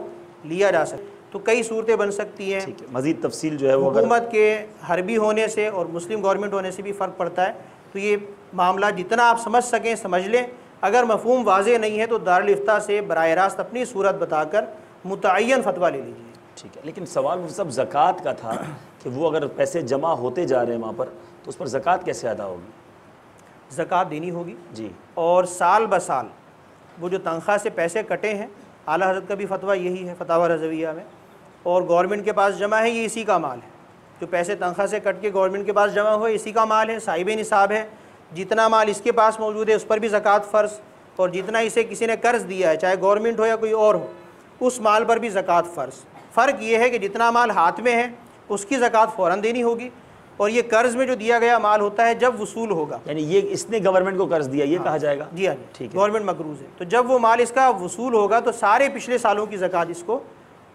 C: लिया जा सकता है। तो कई सूरतें बन सकती हैं।
B: मज़ीद तफसील जो है वो
C: हुकूमत के हरबी होने से और मुस्लिम गवर्नमेंट होने से भी फ़र्क पड़ता है। तो ये मामला जितना आप समझ सकें समझ लें, अगर मफ़हूम वाज़ेह नहीं है तो दारुल इफ्ता से बराह रास्त अपनी सूरत बताकर मुतअय्यन फतवा ले लीजिए।
B: ठीक है, लेकिन सवाल वो सब ज़कात का था कि वो अगर पैसे जमा होते जा रहे हैं वहाँ पर, तो उस पर ज़कात कैसे अदा होगी?
C: ज़कात देनी होगी
B: जी, और
C: साल ब साल वो जो तनख्वाह से पैसे कटे हैं, आला हज़रत का भी फतवा यही है फतावा रज़विया में, और गवर्नमेंट के पास जमा है, ये इसी का माल है। जो पैसे तनख्वाह से कट के गवर्नमेंट के पास जमा हुए इसी का माल है, साहिब निसाब है। जितना माल इसके पास मौजूद है उस पर भी ज़कात फ़र्ज़, और जितना इसे किसी ने कर्ज़ दिया है, चाहे गवर्नमेंट हो या कोई और हो, उस माल पर भी ज़कात फ़र्ज़। फ़र्क ये है कि जितना माल हाथ में है उसकी ज़कात फ़ौरन देनी होगी, और ये कर्ज़ में जो दिया गया माल होता है जब वसूल होगा,
B: यानी ये इसने गवर्नमेंट को कर्ज़ दिया, ये कहा जाएगा?
C: जी हाँ,
B: ठीक है,
C: गवर्नमेंट मकरूज़ है। तो जब वो माल इसका वसूल होगा तो सारे पिछले सालों की ज़कात इसको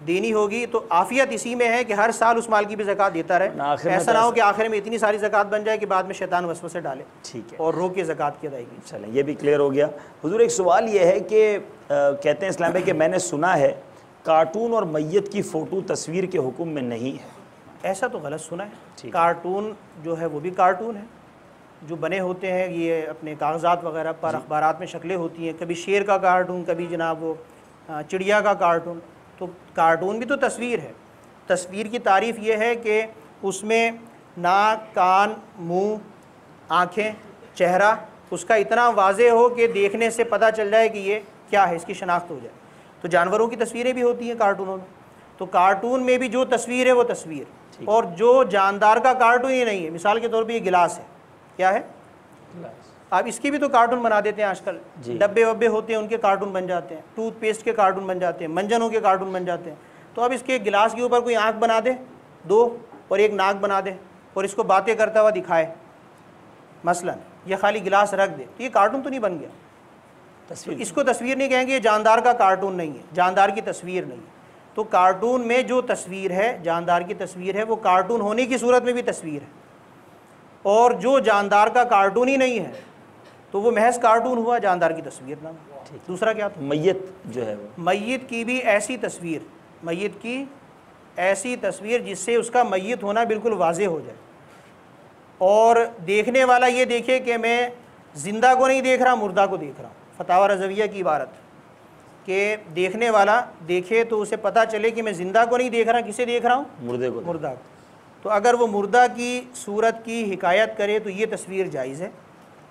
C: देनी होगी तो आफियत इसी में है कि हर साल उस माल की भी ज़कात देता रहे। ऐसा ना हो कि आखिर में इतनी सारी ज़कात बन जाए कि बाद में शैतान वसवसे डाले,
B: ठीक है,
C: और रोक के ज़कात की अदायगी।
B: चलें, ये भी क्लियर हो गया। हुजूर एक सवाल ये है कि कहते हैं इस्लाम में कि मैंने सुना है कार्टून और मैयत की फ़ोटो तस्वीर के हुक्म में नहीं है।
C: ऐसा तो गलत सुना है। कार्टून जो है वो भी कार्टून है, जो बने होते हैं ये अपने कागज़ात वगैरह पर, अखबारात में शक्लें होती हैं, कभी शेर का कार्टून, कभी जनाब वो चिड़िया का कार्टून। तो कार्टून भी तो तस्वीर है। तस्वीर की तारीफ़ ये है कि उसमें नाक, कान, मुंह, आँखें, चेहरा उसका इतना वाज़ेह हो कि देखने से पता चल जाए कि ये क्या है, इसकी शनाख्त हो जाए। तो जानवरों की तस्वीरें भी होती हैं कार्टूनों में, तो कार्टून में भी जो तस्वीर है वो तस्वीर, और जो जानदार का कार्टून ही नहीं है। मिसाल के तौर पे ये गिलास है, क्या है, आप इसके भी तो कार्टून बना देते हैं आजकल, डब्बे वब्बे होते हैं उनके कार्टून बन जाते हैं, टूथपेस्ट के कार्टून बन जाते हैं, मंजनों के कार्टून बन जाते हैं। तो अब इसके गिलास के ऊपर कोई आँख बना दे दो और एक नाक बना दे और इसको बातें करता हुआ दिखाए, मसलन ये खाली गिलास रख दे, तो ये कार्टून तो नहीं बन गया। तस्वीर, इसको तस्वीर नहीं कहेंगे, ये जानदार का कार्टून नहीं है, जानदार की तस्वीर नहीं है। तो कार्टून में जो तस्वीर है, जानदार की तस्वीर है, वो कार्टून होने की सूरत में भी तस्वीर है, और जो जानदार का कार्टून ही नहीं है तो वो महज कार्टून हुआ, जानदार की तस्वीर ना। दूसरा क्या था,
B: मैयत जो है,
C: मैयत की भी ऐसी तस्वीर, मैयत की ऐसी तस्वीर जिससे उसका मैयत होना बिल्कुल वाज़ेह हो जाए, और देखने वाला ये देखे कि मैं ज़िंदा को नहीं देख रहा, मुर्दा को देख रहा हूँ। फतावा रज़विया की इबारत कि देखने वाला देखे तो उसे पता चले कि मैं ज़िंदा को नहीं देख रहा, किसे देख रहा हूँ,
B: मुर्दे को,
C: मुर्दा को। तो अगर वो मुर्दा की सूरत की हिकायत करे तो ये तस्वीर जायज़ है,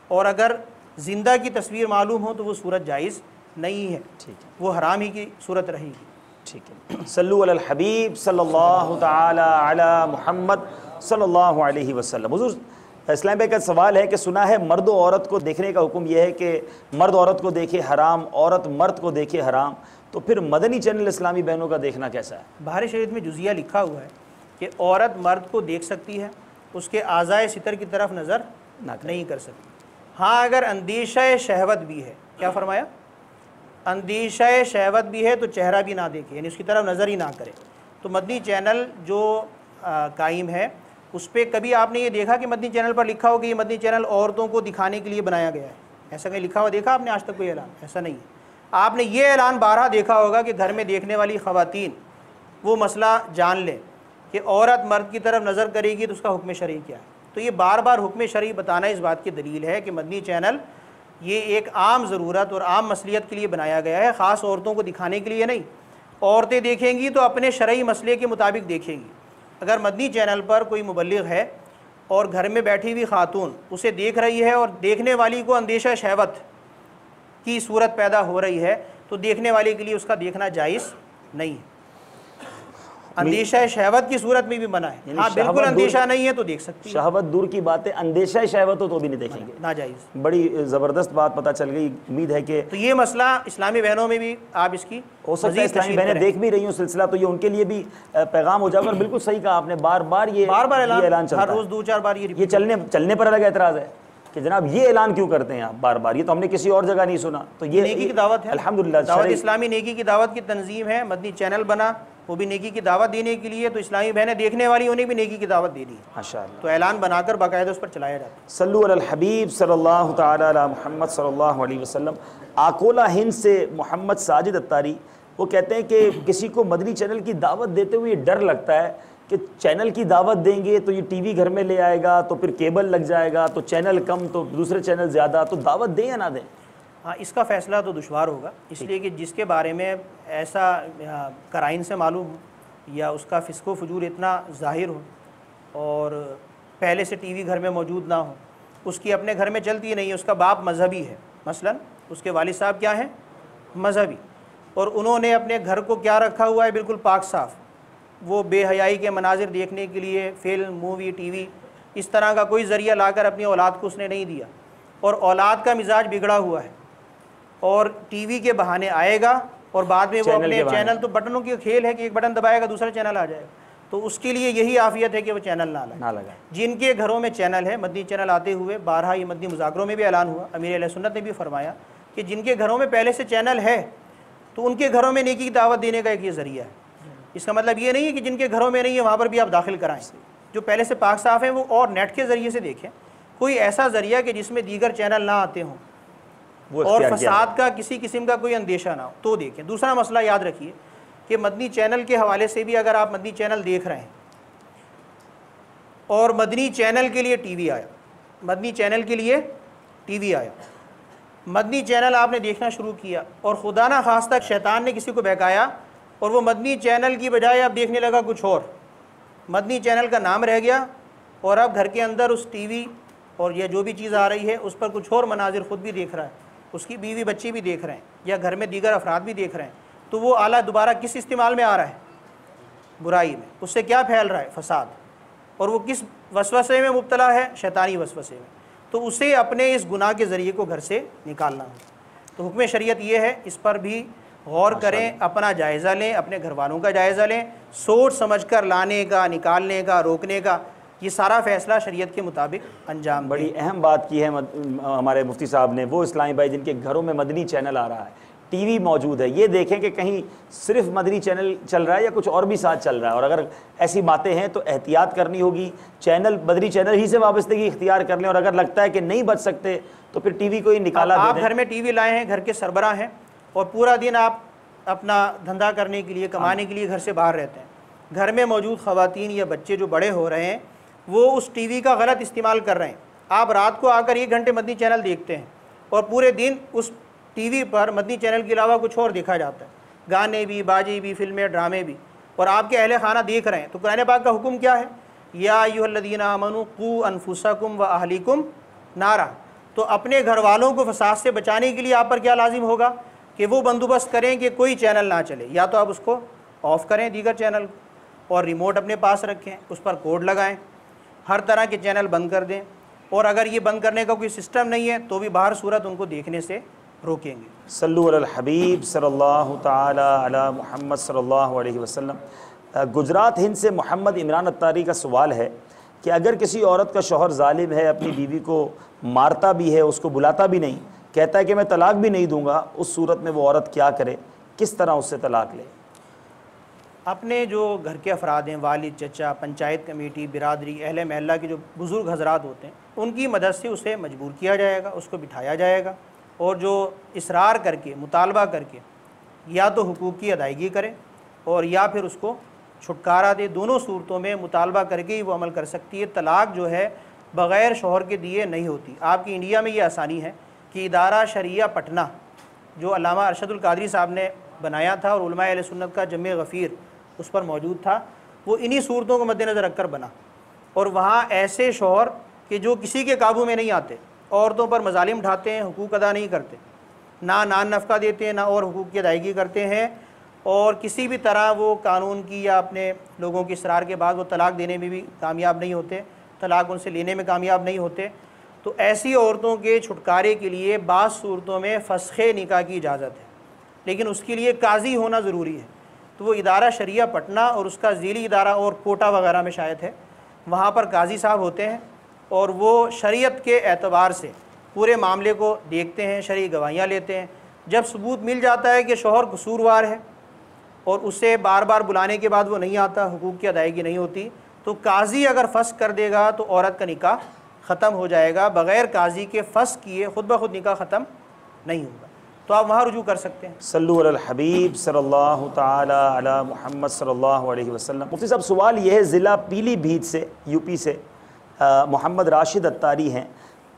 C: और अगर ज़िंदा की तस्वीर मालूम हो तो वो सूरत जायज़ नहीं है, ठीक है, वो हराम ही की सूरत रहेगी।
B: ठीक है। सल्लु अलल हबीब सल्लल्लाहु ताला अला मुहम्मद सल्लल्लाहु अलैहि वसल्लम। हुज़ूर, इस्लाम भाई का सवाल है कि सुना है मर्द और औरत को देखने का हुक्म यह है कि मर्द औरत को देखे हराम, औरत मर्द को देखे हराम, तो फिर मदनी चैनल इस्लामी बहनों का देखना कैसा है?
C: बाहर शरीयत में जुज़िया लिखा हुआ है कि औरत मर्द को देख सकती है, उसके आज़ाए सितर की तरफ नज़र नहीं कर सकती। हाँ, अगर अंदेशा शहवत भी है, क्या फरमाया, अंदेशा शहवत भी है तो चेहरा भी ना देखे, यानी उसकी तरफ नज़र ही ना करे। तो मदनी चैनल जो कायम है उस पर कभी आपने ये देखा कि मदनी चैनल पर लिखा हो कि ये मदनी चैनल औरतों को दिखाने के लिए बनाया गया है? ऐसा कहीं लिखा हुआ देखा आपने आज तक कोई ऐलान? ऐसा नहीं है। आपने ये ऐलान बारहा देखा होगा कि घर में देखने वाली ख़वातीन वो मसला जान लें कि औरत मर्द की तरफ नज़र करेगी तो उसका हुक्म शरई क्या है। तो ये बार बार हुक्म शरई बताना इस बात की दलील है कि मदनी चैनल ये एक आम ज़रूरत और आम मसलियत के लिए बनाया गया है, ख़ास औरतों को दिखाने के लिए नहीं। औरतें देखेंगी तो अपने शरई मसले के मुताबिक देखेंगी। अगर मदनी चैनल पर कोई मुबल्लिग है और घर में बैठी हुई खातून उसे देख रही है और देखने वाली को अंदेशा शहवत की सूरत पैदा हो रही है, तो देखने वाले के लिए उसका देखना जायज़ नहीं है। अंदेशा शहवत की सूरत में भी मना है। हाँ, बिल्कुल अंदेशा नहीं है तो देख सकती है।
B: शहवत दूर की बात है, अंदेशा शहवत हो तो भी नहीं देखेंगे,
C: नाजायज़।
B: बड़ी ज़बरदस्त बात पता चल गई। उम्मीद है कि
C: तो ये मसला इस्लामी बहनों में भी आप इसकी
B: हो सकता है इस्लामी बहनें देख भी रही हूँ सिलसिला, तो ये उनके लिए भी पैगाम हो जाएगा। और बिल्कुल सही कहा आपने, बार बार ऐलान चलता है,
C: हर रोज़ 2-4 बार ये
B: चलने पर अलग एतराज़ है कि जनाब ये ऐलान क्यों करते हैं आप बार बार, ये तो हमने किसी और जगह नहीं सुना। तो ये
C: नेकी की दावत है,
B: अल्हम्दुलिल्लाह।
C: दावत इस्लामी नेकी की दावत की तंजीम है। मदनी चैनल बना वो भी नेकी की दावत देने के लिए, तो इस्लामी बहनें देखने वाली उन्हें भी नेकी की दावत देनी है माशाअल्लाह। तो ऐलान बनाकर बाकायदा उस पर चलाया जाता है।
B: सल्लु अलल हबीब सल्लल्लाहु ताला अला मुहम्मद सल्लल्लाहु अलैहि वसल्लम। आकोला हिंद से मोहम्मद साजिद अत्तारी वो कहते हैं कि किसी को मदनी चैनल की दावत देते हुए डर लगता है कि चैनल की दावत देंगे तो ये टीवी घर में ले आएगा, तो फिर केबल लग जाएगा, तो चैनल कम तो दूसरे चैनल ज़्यादा, तो दावत दें या ना दें?
C: हाँ, इसका फ़ैसला तो दुश्वार होगा, इसलिए कि जिसके बारे में ऐसा कराइन से मालूम हो या उसका फ़िस्को फजूर इतना ज़ाहिर हो और पहले से टीवी घर में मौजूद ना हो, उसकी अपने घर में चलती नहीं है, उसका बाप मजहबी है, मसलन उसके वालिद साहब क्या हैं, मजहबी, और उन्होंने अपने घर को क्या रखा हुआ है, बिल्कुल पाक साफ़। वो बेहयाई के मनाजिर देखने के लिए फिल्म, मूवी, टीवी, इस तरह का कोई ज़रिया लाकर अपनी औलाद को उसने नहीं दिया, और औलाद का मिजाज बिगड़ा हुआ है और टीवी के बहाने आएगा और बाद में वो अपने चैनल, तो बटनों की खेल है कि एक बटन दबाएगा दूसरा चैनल आ जाएगा, तो उसके लिए यही आफियत है कि वो चैनल ना लगाए। जिनके घरों में चैनल है, मदनी चैनल आते हुए बारहा ये मदनी मुज़ाकरों में भी ऐलान हुआ, अमीर अहले सुन्नत ने भी फरमाया कि जिनके घरों में पहले से चैनल है तो उनके घरों में नेकी की दावत देने का एक ये ज़रिया है। इसका मतलब ये नहीं है कि जिनके घरों में नहीं है वहाँ पर भी आप दाखिल कराएं। जो पहले से पाक साफ़ हैं वो और नेट के ज़रिए से देखें, कोई ऐसा ज़रिया कि जिसमें दीगर चैनल ना आते हों और फसाद का किसी किस्म का कोई अंदेशा ना हो तो देखें। दूसरा मसला याद रखिए कि मदनी चैनल के हवाले से भी अगर आप मदनी चैनल देख रहे हैं और मदनी चैनल के लिए टीवी आया, मदनी चैनल के लिए टीवी आया, मदनी चैनल आपने देखना शुरू किया और खुदा ना खास्ता शैतान ने किसी को बहकाया और वो मदनी चैनल की बजाय आप देखने लगा कुछ और, मदनी चैनल का नाम रह गया और अब घर के अंदर उस टीवी और यह जो भी चीज़ आ रही है उस पर कुछ और मनाजिर ख़ुद भी देख रहा है, उसकी बीवी बच्चे भी देख रहे हैं या घर में दीगर अफराद भी देख रहे हैं, तो वो आला दोबारा किस इस्तेमाल में आ रहा है? बुराई में। उससे क्या फैल रहा है? फसाद। और वो किस वसवसे में मुब्तला है? शैतानी वसवसे में। तो उसे अपने इस गुनाह के ज़रिए को घर से निकालना हो। तो हुक्म शरीयत ये है, इस पर भी गौर करें, अपना जायज़ा लें, अपने घर वालों का जायज़ा लें, सोच समझ कर लाने का, निकालने का, रोकने का, ये सारा फ़ैसला शरीयत के मुताबिक अंजाम दें।
B: बड़ी अहम बात की है हमारे मुफ्ती साहब ने, वो इस्लामी भाई जिनके घरों में मदनी चैनल आ रहा है, टीवी मौजूद है, ये देखें कि कहीं सिर्फ मदनी चैनल चल रहा है या कुछ और भी साथ चल रहा है, और अगर ऐसी बातें हैं तो एहतियात करनी होगी, चैनल मदनी चैनल ही से वाबस्तगी इख्तियार कर लें, और अगर लगता है कि नहीं बच सकते तो फिर टीवी को ही निकाला
C: आप घर में टीवी लाए हैं, घर के सरबराह हैं और पूरा दिन आप अपना धंधा करने के लिए, कमाने के लिए घर से बाहर रहते हैं, घर में मौजूद ख़वातीन या बच्चे जो बड़े हो रहे हैं वो उस टीवी का गलत इस्तेमाल कर रहे हैं। आप रात को आकर 1 घंटे मदनी चैनल देखते हैं और पूरे दिन उस टीवी पर मदनी चैनल के अलावा कुछ और देखा जाता है, गाने भी, बाजी भी, फिल्में, ड्रामे भी, और आपके अहले खाना देख रहे हैं। तो कुरान पाक का हुक्म क्या है? या अय्युहल्लज़ीना आमनू क़ू अनफुसकुम व अहलीकुम नारा। तो अपने घर वालों को फसाद से बचाने के लिए आप पर क्या लाजिम होगा कि वो बंदोबस्त करें कि कोई चैनल ना चले, या तो आप उसको ऑफ़ करें दीगर चैनल और रिमोट अपने पास रखें, उस पर कोड लगाएं, हर तरह के चैनल बंद कर दें, और अगर ये बंद करने का कोई सिस्टम नहीं है तो भी बाहर सूरत उनको देखने से रोकेंगे।
B: सल्लु अलल हबीब सल्लल्लाहु ताला अला मुहम्मद सल्लल्लाहु अलैहि वसल्लम। गुजरात हिंद से मोहम्मद इमरान अत्तारी का सवाल है कि अगर किसी औरत का शौहर जालिम है, अपनी बीवी को मारता भी है, उसको बुलाता भी नहीं, कहता है कि मैं तलाक भी नहीं दूंगा, उस सूरत में वो औरत क्या करे, किस तरह उससे तलाक ले?
C: अपने जो घर के अफराद हैं, वालिद, चचा, पंचायत कमेटी, बिरादरी, अहले महल्ला के जो बुज़ुर्ग हजरात होते हैं, उनकी मदद से उसे मजबूर किया जाएगा, उसको बिठाया जाएगा, और जो इसरार करके, मुतालबा करके या तो हुकूक की अदायगी करे और या फिर उसको छुटकारा दे, दोनों सूरतों में मुतालबा करके ही वो अमल कर सकती है। तलाक जो है बग़ैर शौहर के दिए नहीं होती। आपकी इंडिया में ये आसानी है कि इदारा शरिया पटना जो अल्लामा अरशदुल कादरी साहब ने बनाया था और उलमा अहले सुन्नत का जमे गफ़ीर उस पर मौजूद था, वो इन्हीं सूरतों को मद्देनज़र रखकर बना, और वहाँ ऐसे शौहर कि जो किसी के काबू में नहीं आते, औरतों पर मजालिम ढाते हैं, हुकूक अदा नहीं करते, ना नान नफ़का देते हैं, ना और हुकूक की अदायगी करते हैं, और किसी भी तरह वो कानून की या अपने लोगों की इसरार के बाद वो तलाक देने में भी कामयाब नहीं होते, तलाक उनसे लेने में कामयाब नहीं होते। तो ऐसी औरतों के छुटकारे के लिए बाज़ सूरतों में फ़स्ख़े निकाह की इजाज़त है, लेकिन उसके लिए काजी होना ज़रूरी है। तो वो इदारा शरिया पटना और उसका ज़ीली इदारा और कोटा वगैरह में शायद है, वहाँ पर काजी साहब होते हैं और वो शरीयत के एतबार से पूरे मामले को देखते हैं, शरई गवाहियाँ लेते हैं। जब सबूत मिल जाता है कि शौहर कसूरवार है और उसे बार बार बुलाने के बाद वो नहीं आता, हुकूक की अदायगी नहीं होती, तो काजी अगर फ़स्ख़ कर देगा तो औरत का निकाह ख़त्म हो जाएगा। बग़ैर काजी के फ़स्ख़ किए खुद ब खुद निकाह ख़त्म नहीं होगा, तो आप वहाँ रुजू कर सकते हैं।
B: सल्लु अलल हबीब सल्लल्लाहु ताला अला मुहम्मद सल्लल्लाहु अलैहि वसल्लम। मुफ्ती साहब सवाल ये है, ज़िला पीलीभीत से, यूपी से मोहम्मद राशिद अत्तारी हैं,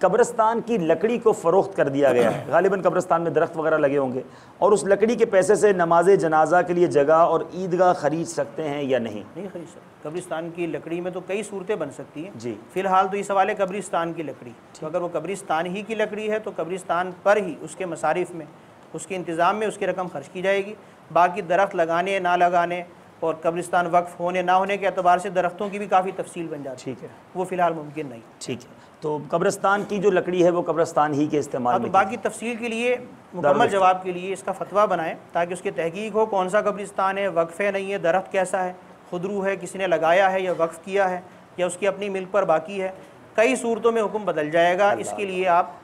B: कब्रिस्तान की लकड़ी को फ़रोख्त कर दिया गया है, गालिबन कब्रिस्तान में दरख्त वगैरह लगे होंगे, और उस लकड़ी के पैसे से नमाज जनाजा के लिए जगह और ईदगाह ख़रीद सकते हैं या नहीं?
C: नहीं खरीद सकते। कब्रिस्तान की लकड़ी में तो कई सूरतें बन सकती हैं
B: जी।
C: फ़िलहाल तो ये सवाल है कब्रिस्तान की लकड़ी, तो अगर वो कब्रिस्तान ही की लकड़ी है तो कब्रिस्तान पर ही उसके मसारिफ़ में, उसके इंतज़ाम में उसकी रकम खर्च की जाएगी। बाकी दरख्त लगाने ना लगाने और कब्रिस्तान वक्फ़ होने ना होने के अतबार से दरख्तों की भी काफ़ी तफसील बन जाती है।
B: ठीक है,
C: वो फ़िलहाल मुमकिन नहीं।
B: ठीक है, तो कब्रिस्तान की जो लकड़ी है वो कब्रिस्तान ही के इस्तेमाल में।
C: तो बाकी तफसील के लिए, मुकम्मल जवाब के लिए इसका फतवा बनाएं ताकि उसकी तहकीक हो, कौन सा कब्रिस्तान है, वक्फ़ है नहीं है, दरख्त कैसा है, खुदरू है, किसी ने लगाया है या वक्फ़ किया है या उसकी अपनी मिल्क पर बाकी है। कई सूरतों में हुक्म बदल जाएगा, इसके लिए आप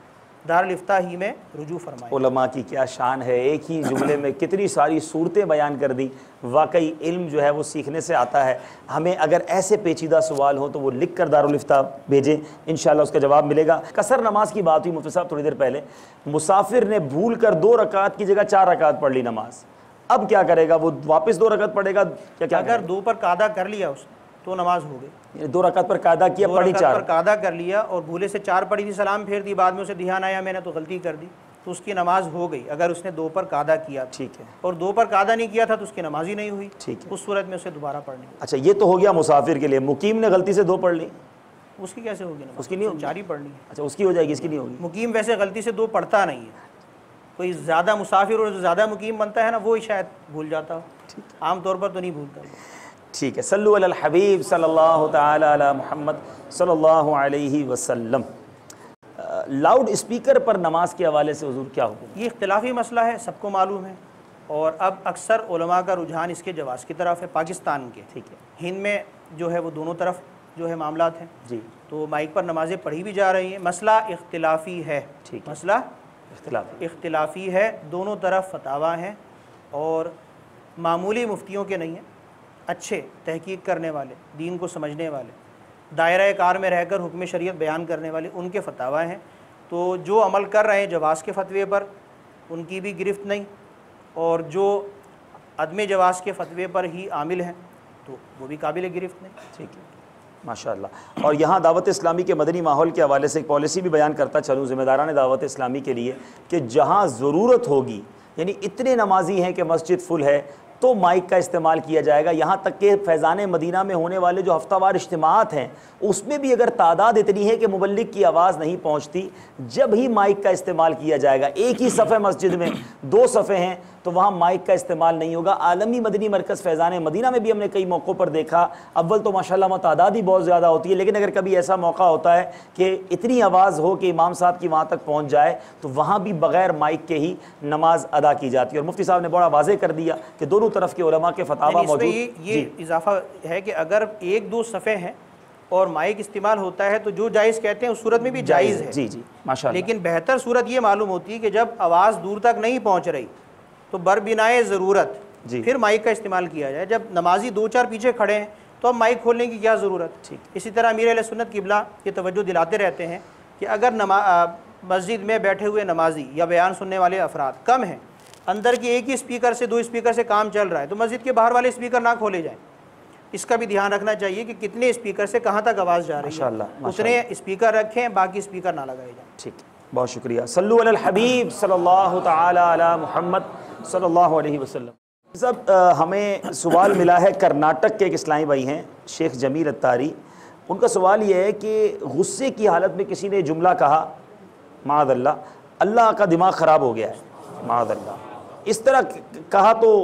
C: दारुल इफ्ता ही में रुजू फरमाएं।
B: उलमा की क्या शान है, एक ही जुमले में कितनी सारी सूरतें बयान कर दी। वाकई इल्म जो है वो सीखने से आता है। हमें अगर ऐसे पेचीदा सवाल हो तो वो लिख कर दारुल इफ्ता भेजें, इंशाल्लाह उसका जवाब मिलेगा। कसर नमाज की बात हुई मुफ्ती साहब थोड़ी देर पहले, मुसाफिर ने भूल कर 2 रकात की जगह 4 रकात पढ़ ली नमाज, अब क्या करेगा? वो वापस 2 रकात पढ़ेगा क्या?
C: अगर 2 पर कादा कर लिया उसने तो नमाज हो गई।
B: 2 रकात पर कादा किया, पढ़ी 4
C: पर कादा कर लिया और भूले से 4 पढ़ी थी, सलाम फेर दी, बाद में उसे ध्यान आया मैंने तो गलती कर दी, तो उसकी नमाज हो गई। अगर उसने 2 पर कादा किया,
B: ठीक है,
C: और 2 पर कादा नहीं किया था तो उसकी नमाज ही नहीं हुई,
B: ठीक है,
C: उस सूरत में उसे दोबारा पढ़नी।
B: अच्छा, ये तो हो गया मुसाफिर के लिए। मुकीम ने गलती से 2 पढ़ ली,
C: उसकी कैसे होगी नमाज?
B: उसकी नहीं होगी,
C: 4 ही पढ़नी है।
B: अच्छा, उसकी हो जाएगी, इसकी नहीं होगी।
C: मुकीम वैसे गलती से 2 पढ़ता नहीं है, कोई ज़्यादा मुसाफिर और ज़्यादा मुकीम बनता है ना, वो ही शायद भूल जाता हो, आमतौर पर तो नहीं भूलता।
B: ठीक है, सल्लु अलल हबीब सल्लल्लाहु तआला अला मुहम्मद सल्लल्लाहु अलैहि वसल्लम। लाउड स्पीकर पर नमाज के हवाले से हुजूर क्या हुक्म?
C: ये इख्तिलाफी मसला है, सबको मालूम है, और अब अक्सर उलमा का रुझान इसके जवाज़ की तरफ है। पाकिस्तान के, ठीक है, हिंद में जो है वो दोनों तरफ जो है मामलात हैं जी, तो माइक पर नमाजें पढ़ी भी जा रही हैं। मसला इख्तिलाफी है, ठीक, मसला इख्तिलाफी है, दोनों तरफ फतावा हैं और मामूली मुफ्तियों के नहीं हैं, अच्छे तहकीक करने वाले, दीन को समझने वाले, दायरा कार में रहकर हुक्म शरीयत बयान करने वाले, उनके फतावा हैं। तो जो अमल कर रहे हैं जवाज़ के फतवे पर, उनकी भी गिरफ्त नहीं, और जो अदम जवाज़ के फतवे पर ही आमिल हैं तो वो भी काबिल गिरफ्त नहीं।
B: ठीक है, माशाअल्लाह। और यहाँ दावत इस्लामी के मदनी माहौल के हवाले से एक पॉलिसी भी बयान करता चलूँ ज़िम्मेदारान दावत इस्लामी के लिए कि जहाँ ज़रूरत होगी, यानी इतने नमाजी हैं कि मस्जिद फुल है, तो माइक का इस्तेमाल किया जाएगा। यहाँ तक कि फैज़ान मदीना में होने वाले जो हफ्तावार इज्तिमात हैं उसमें भी अगर तादाद इतनी है कि मुबल्लिग की आवाज़ नहीं पहुँचती, जब ही माइक का इस्तेमाल किया जाएगा। एक ही सफ़े मस्जिद में 2 सफ़े हैं तो वहाँ माइक का इस्तेमाल नहीं होगा। आलमी मदनी मरकज़ फैज़ान मदीना में भी हमने कई मौक़ों पर देखा, अव्वल तो माशाअल्लाह तादाद ही बहुत ज़्यादा होती है, लेकिन अगर कभी ऐसा मौका होता है कि इतनी आवाज़ हो कि इमाम साहब की वहाँ तक पहुँच जाए तो वहाँ भी बग़ैर माइक के ही नमाज अदा की जाती है। और मुफ्ती साहब ने बड़ा वाज़ेह कर दिया कि दोनों तरफ के उलमा के फतावा मौजूद।
C: ये इजाफा है कि अगर 1-2 सफ़े हैं और माइक इस्तेमाल होता है तो जो जायज़ कहते हैं उस सूरत में भी जायज़ है।
B: जी जी, माशाअल्लाह।
C: लेकिन बेहतर सूरत ये मालूम होती है कि जब आवाज़ दूर तक नहीं पहुँच रही तो बरबिनाए ज़रूरत फिर माइक का इस्तेमाल किया जाए। जब नमाजी 2-4 पीछे खड़े हैं तो अब माइक खोलने की क्या ज़रूरत। ठीक, इसी तरह अमीर अहले सुन्नत किबला ये तवज्जो दिलाते रहते हैं कि अगर मस्जिद में बैठे हुए नमाजी या बयान सुनने वाले अफराद कम हैं, अंदर के एक ही स्पीकर से 2 स्पीकर से काम चल रहा है, तो मस्जिद के बाहर वाले स्पीकर ना खोले जाएँ। इसका भी ध्यान रखना चाहिए कि कितने स्पीकर से कहाँ तक आवाज़ जा रही है, उतने स्पीकर रखें, बाकी स्पीकर ना लगाए जाएँ।
B: ठीक, बहुत शुक्रिया। सल्लु अलल हबीब सल्लल्लाहु तआला अला मुहम्मद सल्लल्लाहु अलैहि वसल्लम। सब हमें सवाल मिला है, कर्नाटक के एक इस्लामी भाई हैं शेख जमील अत्तारी। उनका सवाल ये है कि गुस्से की हालत में किसी ने जुमला कहा, माअज़ल्लाह, अल्लाह का दिमाग ख़राब हो गया है, माअज़ल्लाह, इस तरह कहा तो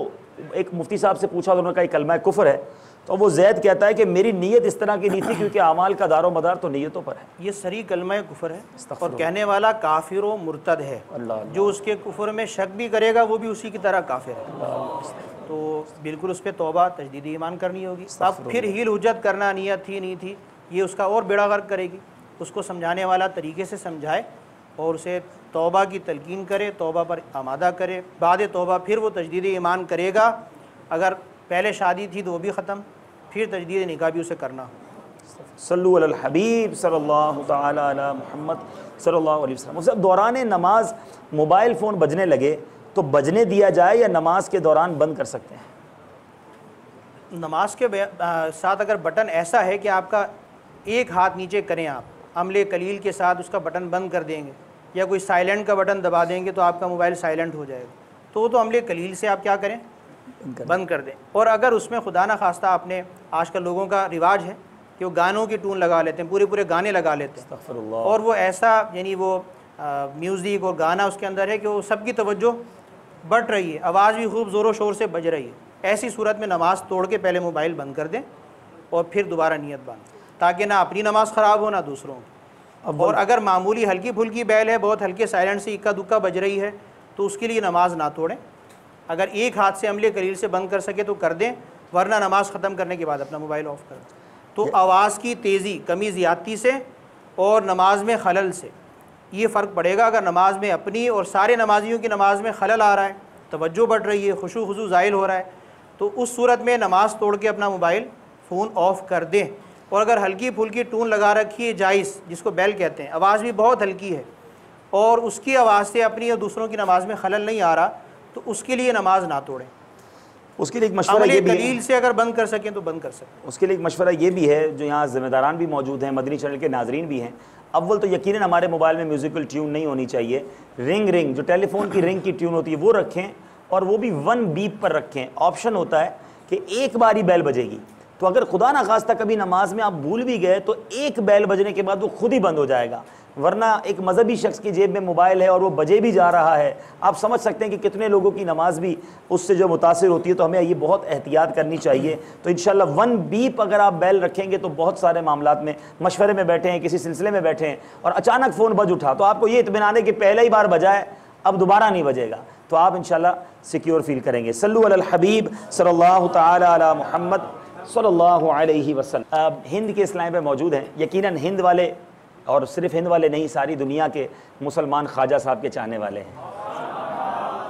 B: एक मुफ्ती साहब से पूछा तो उन्होंने कहा कलमा कुफ्र है। तो वो जैद कहता है कि मेरी नीयत इस तरह की नहीं थी, क्योंकि आमाल का दारो मदार तो नीयतों पर है।
C: ये सरी कलमा कुफ्र है और कहने वाला काफिर व मुर्तद है। जो उसके कुफ्र में शक भी करेगा वो भी उसी की तरह काफिर है। तो बिल्कुल उस पर तौबा तजदीद ईमान करनी होगी। अब फिर हील हुज्जत करना नीयत थी नहीं थी ये उसका और बेड़ा गर्क करेगी। उसको समझाने वाला तरीके से समझाए और उसे तौबा की तलकीन करे, तौबा पर आमादा करे। बाद तौबा फिर वो तजदीद ईमान करेगा। अगर पहले शादी थी तो वो भी ख़त्म, फिर तजदीद निकाह भी उसे करना हो।
B: सल्लु अलल हबीब सल्लल्लाहु तआला अला मुहम्मद सल्लल्लाहु अलैहि वसल्लम। उससे दौरान नमाज मोबाइल फ़ोन बजने लगे तो बजने दिया जाए या नमाज के दौरान बंद कर सकते हैं?
C: नमाज के साथ अगर बटन ऐसा है कि आपका एक हाथ नीचे करें, आप अमले कलील के साथ उसका बटन बंद कर देंगे या कोई साइलेंट का बटन दबा देंगे तो आपका मोबाइल साइलेंट हो जाएगा, तो अमले कलील से आप क्या करें, बंद कर दें। और अगर उसमें खुदा न खास्ता आपने, आजकल लोगों का रिवाज है कि वो गानों की टून लगा लेते हैं, पूरे पूरे गाने लगा लेते हैं, और वो ऐसा यानी वो म्यूज़िक और गाना उसके अंदर है कि वो सबकी तवज्जो बढ़ रही है, आवाज़ भी खूब ज़ोरों शोर से बज रही है। ऐसी सूरत में नमाज़ तोड़ के पहले मोबाइल बंद कर दें और फिर दोबारा नियत बांध, ताकि ना अपनी नमाज़ ख़राब हो ना दूसरों की। और अगर मामूली हल्की फुल्की बैल है, बहुत हल्के साइलेंट से इक्का दुक्का बज रही है, तो उसके लिए नमाज ना तोड़ें। अगर एक हाथ से अमले कलील से बंद कर सके तो कर दें, वरना नमाज़ ख़त्म करने के बाद अपना मोबाइल ऑफ़ कर दें। तो आवाज़ की तेज़ी, कमी ज़्यादती से और नमाज में खलल से, ये फ़र्क पड़ेगा। अगर नमाज में अपनी और सारे नमाजियों की नमाज में खलल आ रहा है, तवज्जो बढ़ रही है, खुशू खुशू ज़ाहिल हो रहा है, तो उस सूरत में नमाज तोड़ के अपना मोबाइल फ़ोन ऑफ़ कर दें। और अगर हल्की फुल्की टून लगा रखी है जायज़, जिसको बेल कहते हैं, आवाज़ भी बहुत हल्की है और उसकी आवाज़ से अपनी और दूसरों की नमाज में खलल नहीं आ रहा, तो उसके लिए नमाज ना तोड़ें।
B: उसके लिए एक मशवरा ये भी है,
C: दलील से अगर बंद कर सकें तो बंद कर सकें।
B: उसके लिए एक मशवरा ये भी है, जो यहाँ ज़िम्मेदारान भी मौजूद हैं, मदनी चैनल के नाजरीन भी हैं। अव्वल तो यकीनन हमारे मोबाइल में म्यूज़िकल ट्यून नहीं होनी चाहिए। रिंग जो टेलीफोन की रिंग की ट्यून होती है वो रखें, और वो भी 1 बीप पर रखें। ऑप्शन होता है कि एक बार ही बैल बजेगी, तो अगर खुदा ना खास्ता कभी नमाज में आप भूल भी गए तो एक बैल बजने के बाद वो खुद ही बंद हो जाएगा। वरना एक मजहबी शख्स की जेब में मोबाइल है और वो बजे भी जा रहा है, आप समझ सकते हैं कि कितने लोगों की नमाज भी उससे जो मुतासिर होती है। तो हमें ये बहुत एहतियात करनी चाहिए। तो इंशाल्लाह 1 बीप अगर आप बैल रखेंगे तो बहुत सारे मामलात में, मशवरे में बैठे हैं, किसी सिलसिले में बैठे हैं और अचानक फ़ोन बज उठा, तो आपको ये इत्मीनान है कि पहले ही बार बजाए, अब दोबारा नहीं बजेगा, तो आप इंशाल्लाह सिक्योर फील करेंगे। सल्लु अलल हबीब सल्लल्लाहु तआला अला मुहम्मद सल्लल्लाहु अलैहि वसल्लम। हिंद के इस्लाम पे मौजूद हैं। यकीनन हिंद वाले, और सिर्फ हिंद वाले नहीं, सारी दुनिया के मुसलमान ख्वाजा साहब के चाहने वाले हैं।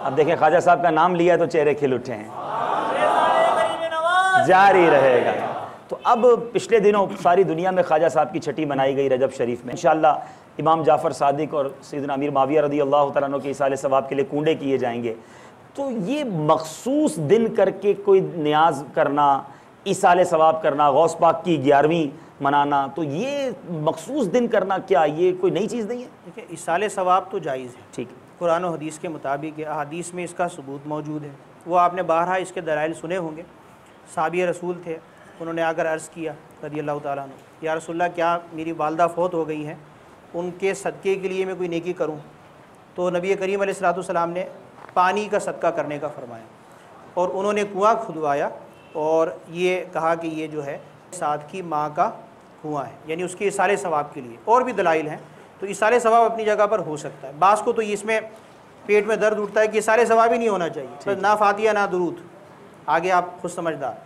B: अब देखें, ख्वाजा साहब का नाम लिया तो चेहरे खिल उठे हैं, जारी रहेगा। तो अब पिछले दिनों सारी दुनिया में ख्वाजा साहब की छठी मनाई गई रजब शरीफ में। इंशाअल्लाह इमाम जाफ़र सादिक और सैयदना अमीर माविया रज़ी अल्लाह तआला अन्हु के इसाले सवाब के लिए कूंडे किए जाएंगे। तो ये मखसूस दिन करके कोई न्याज करना, इसाले सवाब करना, गौस पाक की 11वीं मनाना, तो ये मखसूस दिन करना, क्या ये कोई नई चीज़ नहीं है?
C: देखिए, इसाले सवाब तो जायज़ है,
B: ठीक है,
C: कुरान और हदीस के मुताबिक है, अहादीस में इसका सबूत मौजूद है। वो आपने बारहा इसके दलाइल सुने होंगे। साहबी रसूल थे, उन्होंने आकर अर्ज़ किया रज़ी अल्लाह तआला अन्हु, या रसूलल्लाह, क्या मेरी वालदा फ़ौत हो गई हैं, उनके सदक़े के लिए मैं कोई नेकी करूँ? तो नबी करीम अलैहिस्सलातु वस्सलाम ने पानी का सदका करने का फरमाया, और उन्होंने कुआँ खुदवाया और ये कहा कि ये जो है साद की माँ का कुआँ है, यानी उसके इसाले सवाब के लिए। और भी दलाइल हैं, तो इसाले सवाब अपनी जगह पर हो सकता है। बास को तो इसमें पेट में दर्द उठता है कि इसाले सवाब ही नहीं होना चाहिए, तो ना फातिया ना दुरूद, आगे आप खुद समझदार।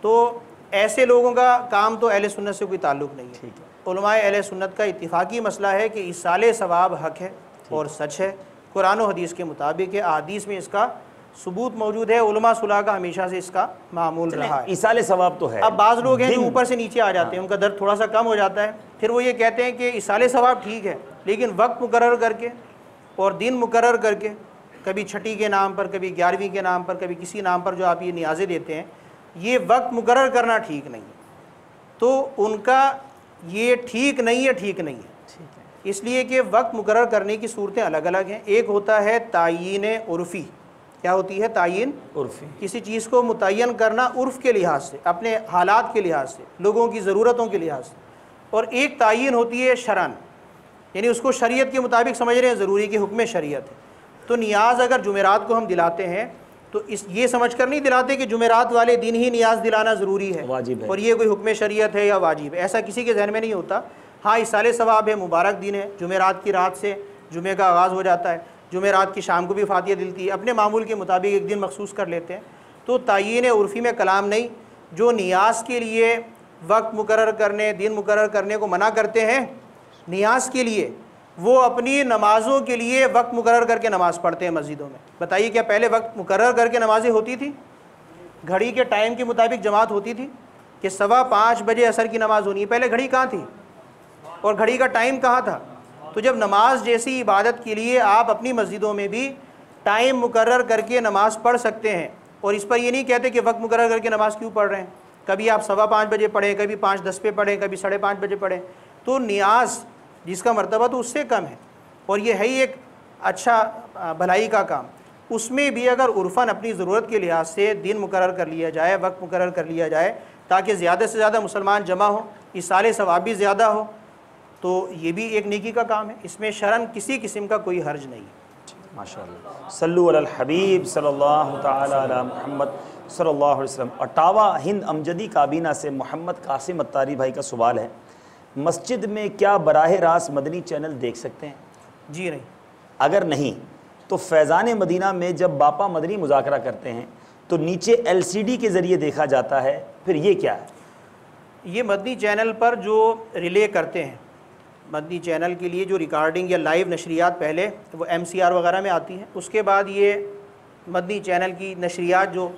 C: तो ऐसे लोगों का काम तो अहले सुन्नत से कोई ताल्लुक़ नहीं है। उलमाए अहले सुन्नत का इत्तिफाकी मसला है कि इसाले सवाब हक़ है और सच है, कुरान और हदीस के मुताबिक है, अहादीस में इसका सबूत मौजूद है। उलमा सुलह का हमेशा से इसका मामूल रहा है।
B: इसाले सवाब तो है।
C: अब बाज़ लोग हैं जो ऊपर से नीचे आ जाते हैं, उनका दर्द थोड़ा सा कम हो जाता है, फिर वो ये कहते हैं कि इसाले सवाब ठीक है, लेकिन वक्त मुकर्रर करके और दिन मुकर्रर करके, कभी छठी के नाम पर, कभी 11वीं के नाम पर, कभी किसी नाम पर जो आप ये नियाज़े देते हैं, ये वक्त मुकर्रर करना ठीक नहीं है। तो उनका ये ठीक नहीं है, इसलिए कि वक्त मुकर्रर करने की सूरतें अलग अलग हैं। एक होता है तायीन उर्फ़ी। क्या होती है? तायीन उर्फ़ी। किसी चीज़ को मुतय्यन करना उर्फ़ के लिहाज से, अपने हालात के लिहाज से, लोगों की ज़रूरतों के लिहाज से। और एक तायीन होती है शरअन, यानी उसको शरीयत के मुताबिक समझ रहे हैं, ज़रूरी कि हुक्म शरीयत है। तो नियाज़ अगर जुमेरात को हम दिलाते हैं तो इस ये समझ कर नहीं दिलाते कि जुमेरात वाले दिन ही नियाज़ दिलाना ज़रूरी है, वाजिब है, और ये कोई हुक्म शरीयत है या वाजिब है, ऐसा किसी के जहन में नहीं होता। हाँ, इसाले सवाब है, मुबारक दिन है, जुमेरात की रात से जुमे का आगाज़ हो जाता है, जुमेरात की शाम को भी फातिया दिलती है, अपने मामूल के मुताबिक एक दिन मखसूस कर लेते हैं। तो तायीन उर्फ़ी में कलाम नहीं। जो नियाज़ के लिए वक्त मुकर्रर करने, दिन मुकर्रर करने को मना करते हैं नियाज़ के लिए, वो अपनी नमाज़ों के लिए वक्त मुकर्रर करके नमाज़ पढ़ते हैं मस्जिदों में। बताइए, क्या पहले वक्त मुकर्रर करके नमाज़ें होती थी? घड़ी के टाइम के मुताबिक जमात होती थी कि 5:15 बजे असर की नमाज़ होनी है? पहले घड़ी कहाँ थी और घड़ी का टाइम कहाँ था? तो जब नमाज जैसी इबादत के लिए आप अपनी मस्जिदों में भी टाइम मुकर्रर करके नमाज़ पढ़ सकते हैं, और इस पर ये नहीं कहते कि वक्त मुकर्रर करके नमाज़ क्यों पढ़ रहे हैं, कभी आप 5:15 बजे पढ़ें, कभी 5:10 पे पढ़ें, कभी 5:30 बजे पढ़ें, तो नियाज़ जिसका मर्तबा तो उससे कम है, और ये है ही एक अच्छा भलाई का काम। उसमें भी अगर उर्फ़न अपनी ज़रूरत के लिहाज से दिन मुकर्रर कर लिया जाए, वक्त मुकर्रर कर लिया जाए, ताकि ज़्यादा से ज़्यादा मुसलमान जमा हो, इसाले सवाब भी ज़्यादा हो, तो ये भी एक नेकी का काम है। इसमें शरन किसी किस्म का कोई हर्ज नहीं है।
B: माशाअल्लाह। सल्लु अलल हबीब सल्लल्लाहु तआला अला मुहम्मद सल्लल्लाहु अलैहि वसल्लम। अटावा हिंद अमजदी काबीना से मोहम्मद कासिम अत्तारी भाई का सवाल है, मस्जिद में क्या बराह रास्त मदनी चैनल देख सकते हैं?
C: जी नहीं।
B: अगर नहीं तो फैज़ान मदीना में जब बापा मदनी मुज़ाकरा करते हैं तो नीचे LCD के ज़रिए देखा जाता है, फिर ये क्या है?
C: ये मदनी चैनल पर जो रिले करते हैं मदनी चैनल के लिए जो रिकॉर्डिंग या लाइव नशरियात पहले वो MCR वगैरह में आती हैं, उसके बाद ये मदनी चैनल की नशरियात जो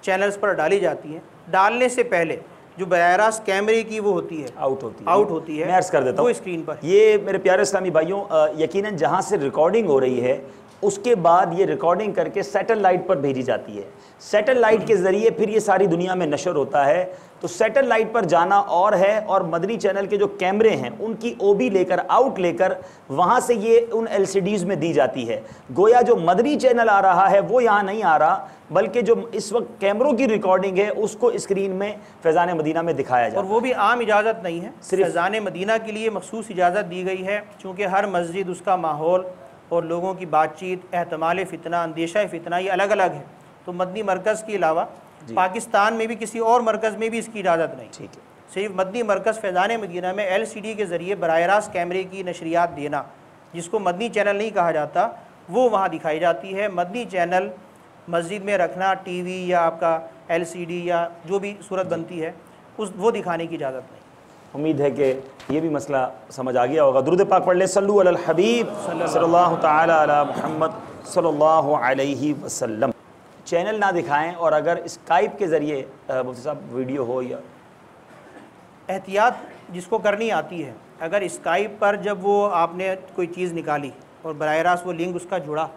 C: चैनल्स पर डाली जाती हैं, डालने से पहले जो बराह रास्त कैमरे की वो होती है आउट होती है
B: मैं अर्ज़ कर देता हूँ
C: वो स्क्रीन पर।
B: ये मेरे प्यारे इस्लामी भाइयों, यकीनन जहाँ से रिकॉर्डिंग हो रही है उसके बाद ये रिकॉर्डिंग करके सैटेलाइट पर भेजी जाती है। सैटेलाइट के ज़रिए फिर ये सारी दुनिया में नशर होता है। तो सैटेलाइट पर जाना और है, और मदनी चैनल के जो कैमरे हैं उनकी OB लेकर, आउट लेकर वहाँ से ये उन LCDs में दी जाती है। गोया जो मदनी चैनल आ रहा है वो यहाँ नहीं आ रहा, बल्कि जो इस वक्त कैमरों की रिकॉर्डिंग है उसको स्क्रीन में फैज़ान मदीना में दिखाया जाता है।
C: और वो भी आम इजाज़त नहीं है, सिर्फ फैज़ान मदीना के लिए मखसूस इजाज़त दी गई है, चूँकि हर मस्जिद, उसका माहौल और लोगों की बातचीत, एहतमाल फ़ितना, अंदेशा फ़ितना ये अलग अलग है। तो मदनी मरकज़ के अलावा पाकिस्तान में भी किसी और मरकज़ में भी इसकी इजाज़त नहीं।
B: ठीक है,
C: सिर्फ मदनी मरकज़ फैज़ान मदीना में LCD के ज़रिए बराह रास्त कैमरे की नशरियात देना, जिसको मदनी चैनल नहीं कहा जाता, वो वहाँ दिखाई जाती है। मदनी चैनल मस्जिद में रखना, TV या आपका LCD या जो भी सूरत बनती है वो दिखाने की इजाज़त नहीं।
B: उम्मीद है कि ये भी मसला समझ आ गया होगा। दुरूद पाक पढ़ ले, सल्लु अलल हबीब सल्लल्लाहु तआला अला मुहम्मद सल्लल्लाहु अलैहि वसल्लम। चैनल ना दिखाएं, और अगर स्काइप के ज़रिए मुफ्ती साहब वीडियो हो, या
C: एहतियात जिसको करनी आती है, अगर स्काइप पर जब वो आपने कोई चीज़ निकाली और बराह रास्त वो लिंक उसका जुड़ा,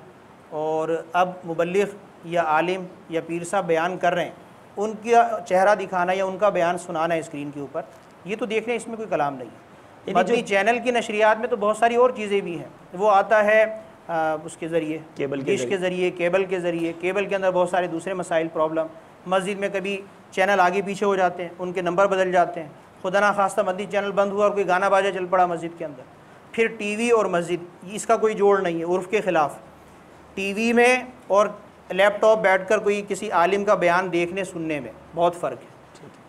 C: और अब मुबल्लिग या आलिम या पीर साहब बयान कर रहे हैं, उनका चेहरा दिखाना या उनका बयान सुनाना है स्क्रीन के ऊपर, ये तो देखने इसमें कोई कलाम नहीं है। मदनी चैनल की नशरियात में तो बहुत सारी और चीज़ें भी हैं। वो आता है उसके ज़रिए, डिश के ज़रिए, केबल के ज़रिए। केबल के अंदर बहुत सारे दूसरे मसाइल, प्रॉब्लम, मस्जिद में कभी चैनल आगे पीछे हो जाते हैं, उनके नंबर बदल जाते हैं, खुदा ना खास्ता मदनी चैनल बंद हुआ और कोई गाना बाजा चल पड़ा मस्जिद के अंदर। फिर TV और मस्जिद, इसका कोई जोड़ नहीं है, उर्फ़ के ख़िलाफ़। TV में और लैपटॉप बैठकर कोई किसी आलिम का बयान देखने सुनने में बहुत फ़र्क है।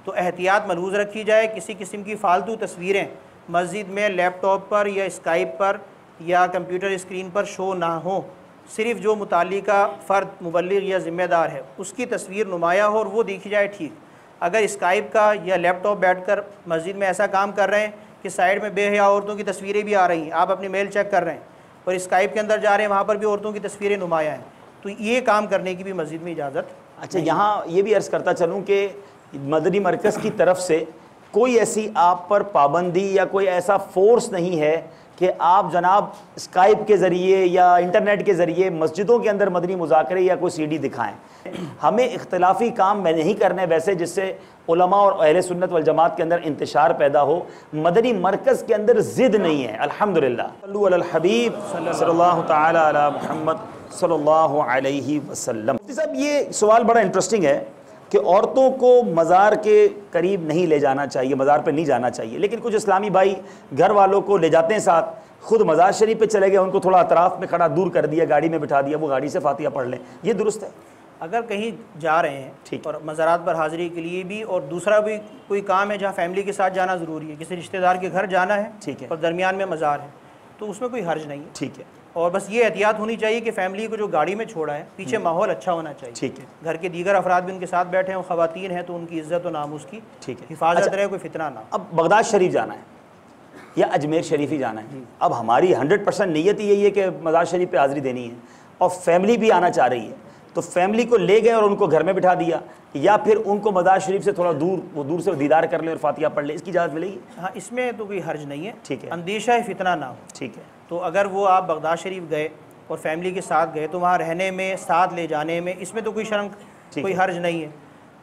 C: तो एहतियात मलहूज़ रखी जाए, किसी किस्म की फ़ालतू तस्वीरें मस्जिद में लैपटॉप पर या स्काइप पर या कंप्यूटर स्क्रीन पर शो ना हो। सिर्फ़ जो मुतालिका फ़र्द, मुबल्लिग या ज़िम्मेदार है, उसकी तस्वीर नुमाया हो और वो देखी जाए, ठीक। अगर स्काइप का या लैपटॉप बैठकर मस्जिद में ऐसा काम कर रहे हैं कि साइड में बेहया औरतों की तस्वीरें भी आ रही हैं, आप अपनी मेल चेक कर रहे हैं और स्काइप के अंदर जा रहे हैं, वहाँ पर भी औरतों की तस्वीरें नुमाया हैं, तो ये काम करने की भी मस्जिद में इजाज़त।
B: अच्छा, यहाँ ये भी अर्ज़ करता चलूँ कि मदनी मरकज़ की तरफ से कोई ऐसी आप पर पाबंदी या कोई ऐसा फोर्स नहीं है कि आप जनाब स्काइप के ज़रिए या इंटरनेट के ज़रिए मस्जिदों के अंदर मदनी मुज़ाकरे या कोई CD दिखाएं। हमें इख्तिलाफ़ी काम में नहीं करने वैसे, जिससे उलमा और अहले सुन्नत वल जमात के अंदर इंतशार पैदा हो। मदनी मरकज़ के अंदर ज़िद नहीं है, अल्हम्दुलिल्लाह। सल्लु अलल हबीब सल्लल्लाहु तआला अला मुहम्मद सल्लल्लाहु अलैहि वसल्लम। मुफ्ती साहब, ये सवाल बड़ा इंटरेस्टिंग है कि औरतों को मज़ार के करीब नहीं ले जाना चाहिए, मज़ार पे नहीं जाना चाहिए, लेकिन कुछ इस्लामी भाई घर वालों को ले जाते हैं साथ, खुद मज़ार शरीफ पे चले गए, उनको थोड़ा अतराफ़ में खड़ा दूर कर दिया, गाड़ी में बिठा दिया, वो गाड़ी से फातिहा पढ़ लें, ये दुरुस्त है?
C: अगर कहीं जा रहे हैं, ठीक, और मज़ारात पर हाज़िरी के लिए भी, और दूसरा भी कोई काम है जहाँ फैमिली के साथ जाना ज़रूरी है, किसी रिश्तेदार के घर जाना है,
B: ठीक है,
C: और दरमियान में मज़ार है, तो उसमें कोई हर्ज नहीं है,
B: ठीक है।
C: और बस ये एहतियात होनी चाहिए कि फैमिली को जो गाड़ी में छोड़ा है, पीछे माहौल अच्छा होना चाहिए,
B: ठीक है।
C: घर के दीगर अफराद भी उनके साथ बैठे हैं, ख़वातीन हैं तो उनकी इज़्ज़त और नामूस की,
B: ठीक है,
C: हिफाजत रहे, कोई फितना ना।
B: अब बगदाद शरीफ जाना है या अजमेर शरीफ ही जाना है, अब हमारी 100% नीयत यही है कि मज़ार शरीफ पे हाज़िरी देनी है, और फैमिली भी आना चाह रही है, तो फैमिली को ले गए और उनको घर में बिठा दिया, या फिर उनको मज़ार शरीफ से थोड़ा दूर, वो दूर से दीदार कर ले और फातिहा पढ़ ले, इसकी इजाज़त मिलेगी?
C: हाँ, इसमें तो कोई हर्ज नहीं है,
B: ठीक है।
C: अंदेशा फितना ना हो,
B: ठीक है।
C: तो अगर वो आप बगदाद शरीफ गए और फैमिली के साथ गए, तो वहाँ रहने में, साथ ले जाने में, इसमें तो कोई शर्म, कोई हर्ज नहीं है।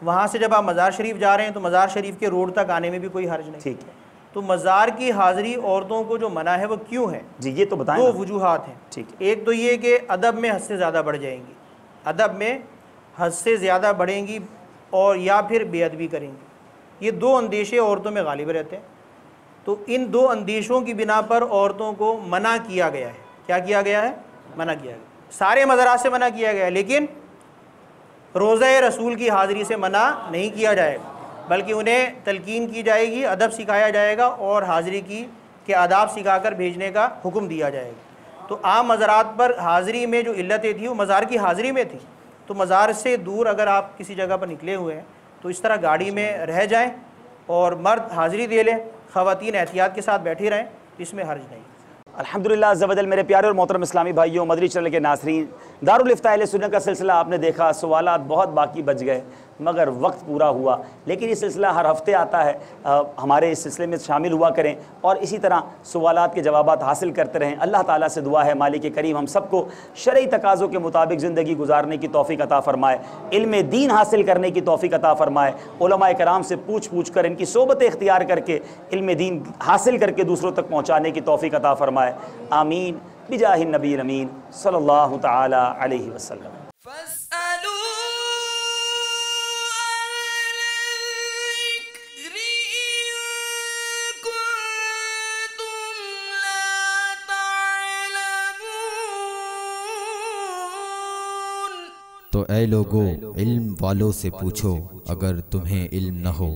C: वहाँ से जब आप मज़ार शरीफ जा रहे हैं तो मज़ार शरीफ के रोड तक आने में भी कोई हर्ज नहीं, ठीक है। तो मज़ार की हाज़िरी औरतों को जो मना है वो क्यों है
B: जी, ये तो बताएं।
C: 2 वजूहात हैं,
B: ठीक है।
C: एक तो ये कि अदब में हद से ज़्यादा बढ़ जाएंगी, अदब में हद से ज़्यादा बढ़ेंगी, और या फिर बेअदबी करेंगी। ये 2 अंदेशे औरतों में गालिब रहते हैं, तो इन 2 अंदेशों की बिना पर औरतों को मना किया गया है। क्या किया गया है? मना किया गया। सारे मज़ारात से मना किया गया है, लेकिन रोज़ा रसूल की हाज़िरी से मना नहीं किया जाएगा, बल्कि उन्हें तलकीन की जाएगी, अदब सिखाया जाएगा और हाज़िरी के आदाब सिखाकर भेजने का हुक्म दिया जाएगा। तो आम मज़ारात पर हाज़िरी में जो इल्लतें थी वो मज़ार की हाज़िरी में थी। तो मज़ार से दूर अगर आप किसी जगह पर निकले हुए हैं तो इस तरह गाड़ी में रह जाएं और मर्द हाज़िरी दे लें, ख़वातीन एहतियात के साथ बैठी रहें, इसमें हर्ज नहीं।
B: अल्हम्दुलिल्लाह अज़्ज़ा वजल। मेरे प्यारे और मोहतरम इस्लामी भाइयों, मदनी चैनल के नाज़रीन, दारुल इफ्ता अहले सुन्नत का सिलसिला आपने देखा। सवालात बहुत बाकी बच गए मगर वक्त पूरा हुआ, लेकिन ये सिलसिला हर हफ्ते आता है। हमारे इस सिलसिले में शामिल हुआ करें और इसी तरह सवालात के जवाबात हासिल करते रहें। अल्लाह ताला से दुआ है मालिक करीम हम सबको शरई तकाज़ों के मुताबिक ज़िंदगी गुजारने की तौफ़ीक अता फ़रमाए, इल्म दीन हासिल करने की तौफ़ीक अता फ़रमाए, उलमाए कराम से पूछ पूछ कर इनकी सोबत इख्तियार करके इल्म दीन हासिल करके दूसरों तक पहुँचाने की तौफ़ीक अता फ़रमाए। आमीन बिजाहिन नबी अमीन सल्लल्लाहु तआला अलैहि वसल्लम।
A: तो ऐ लोगो, इल्म वालों से पूछो अगर तुम्हें इल्म न हो।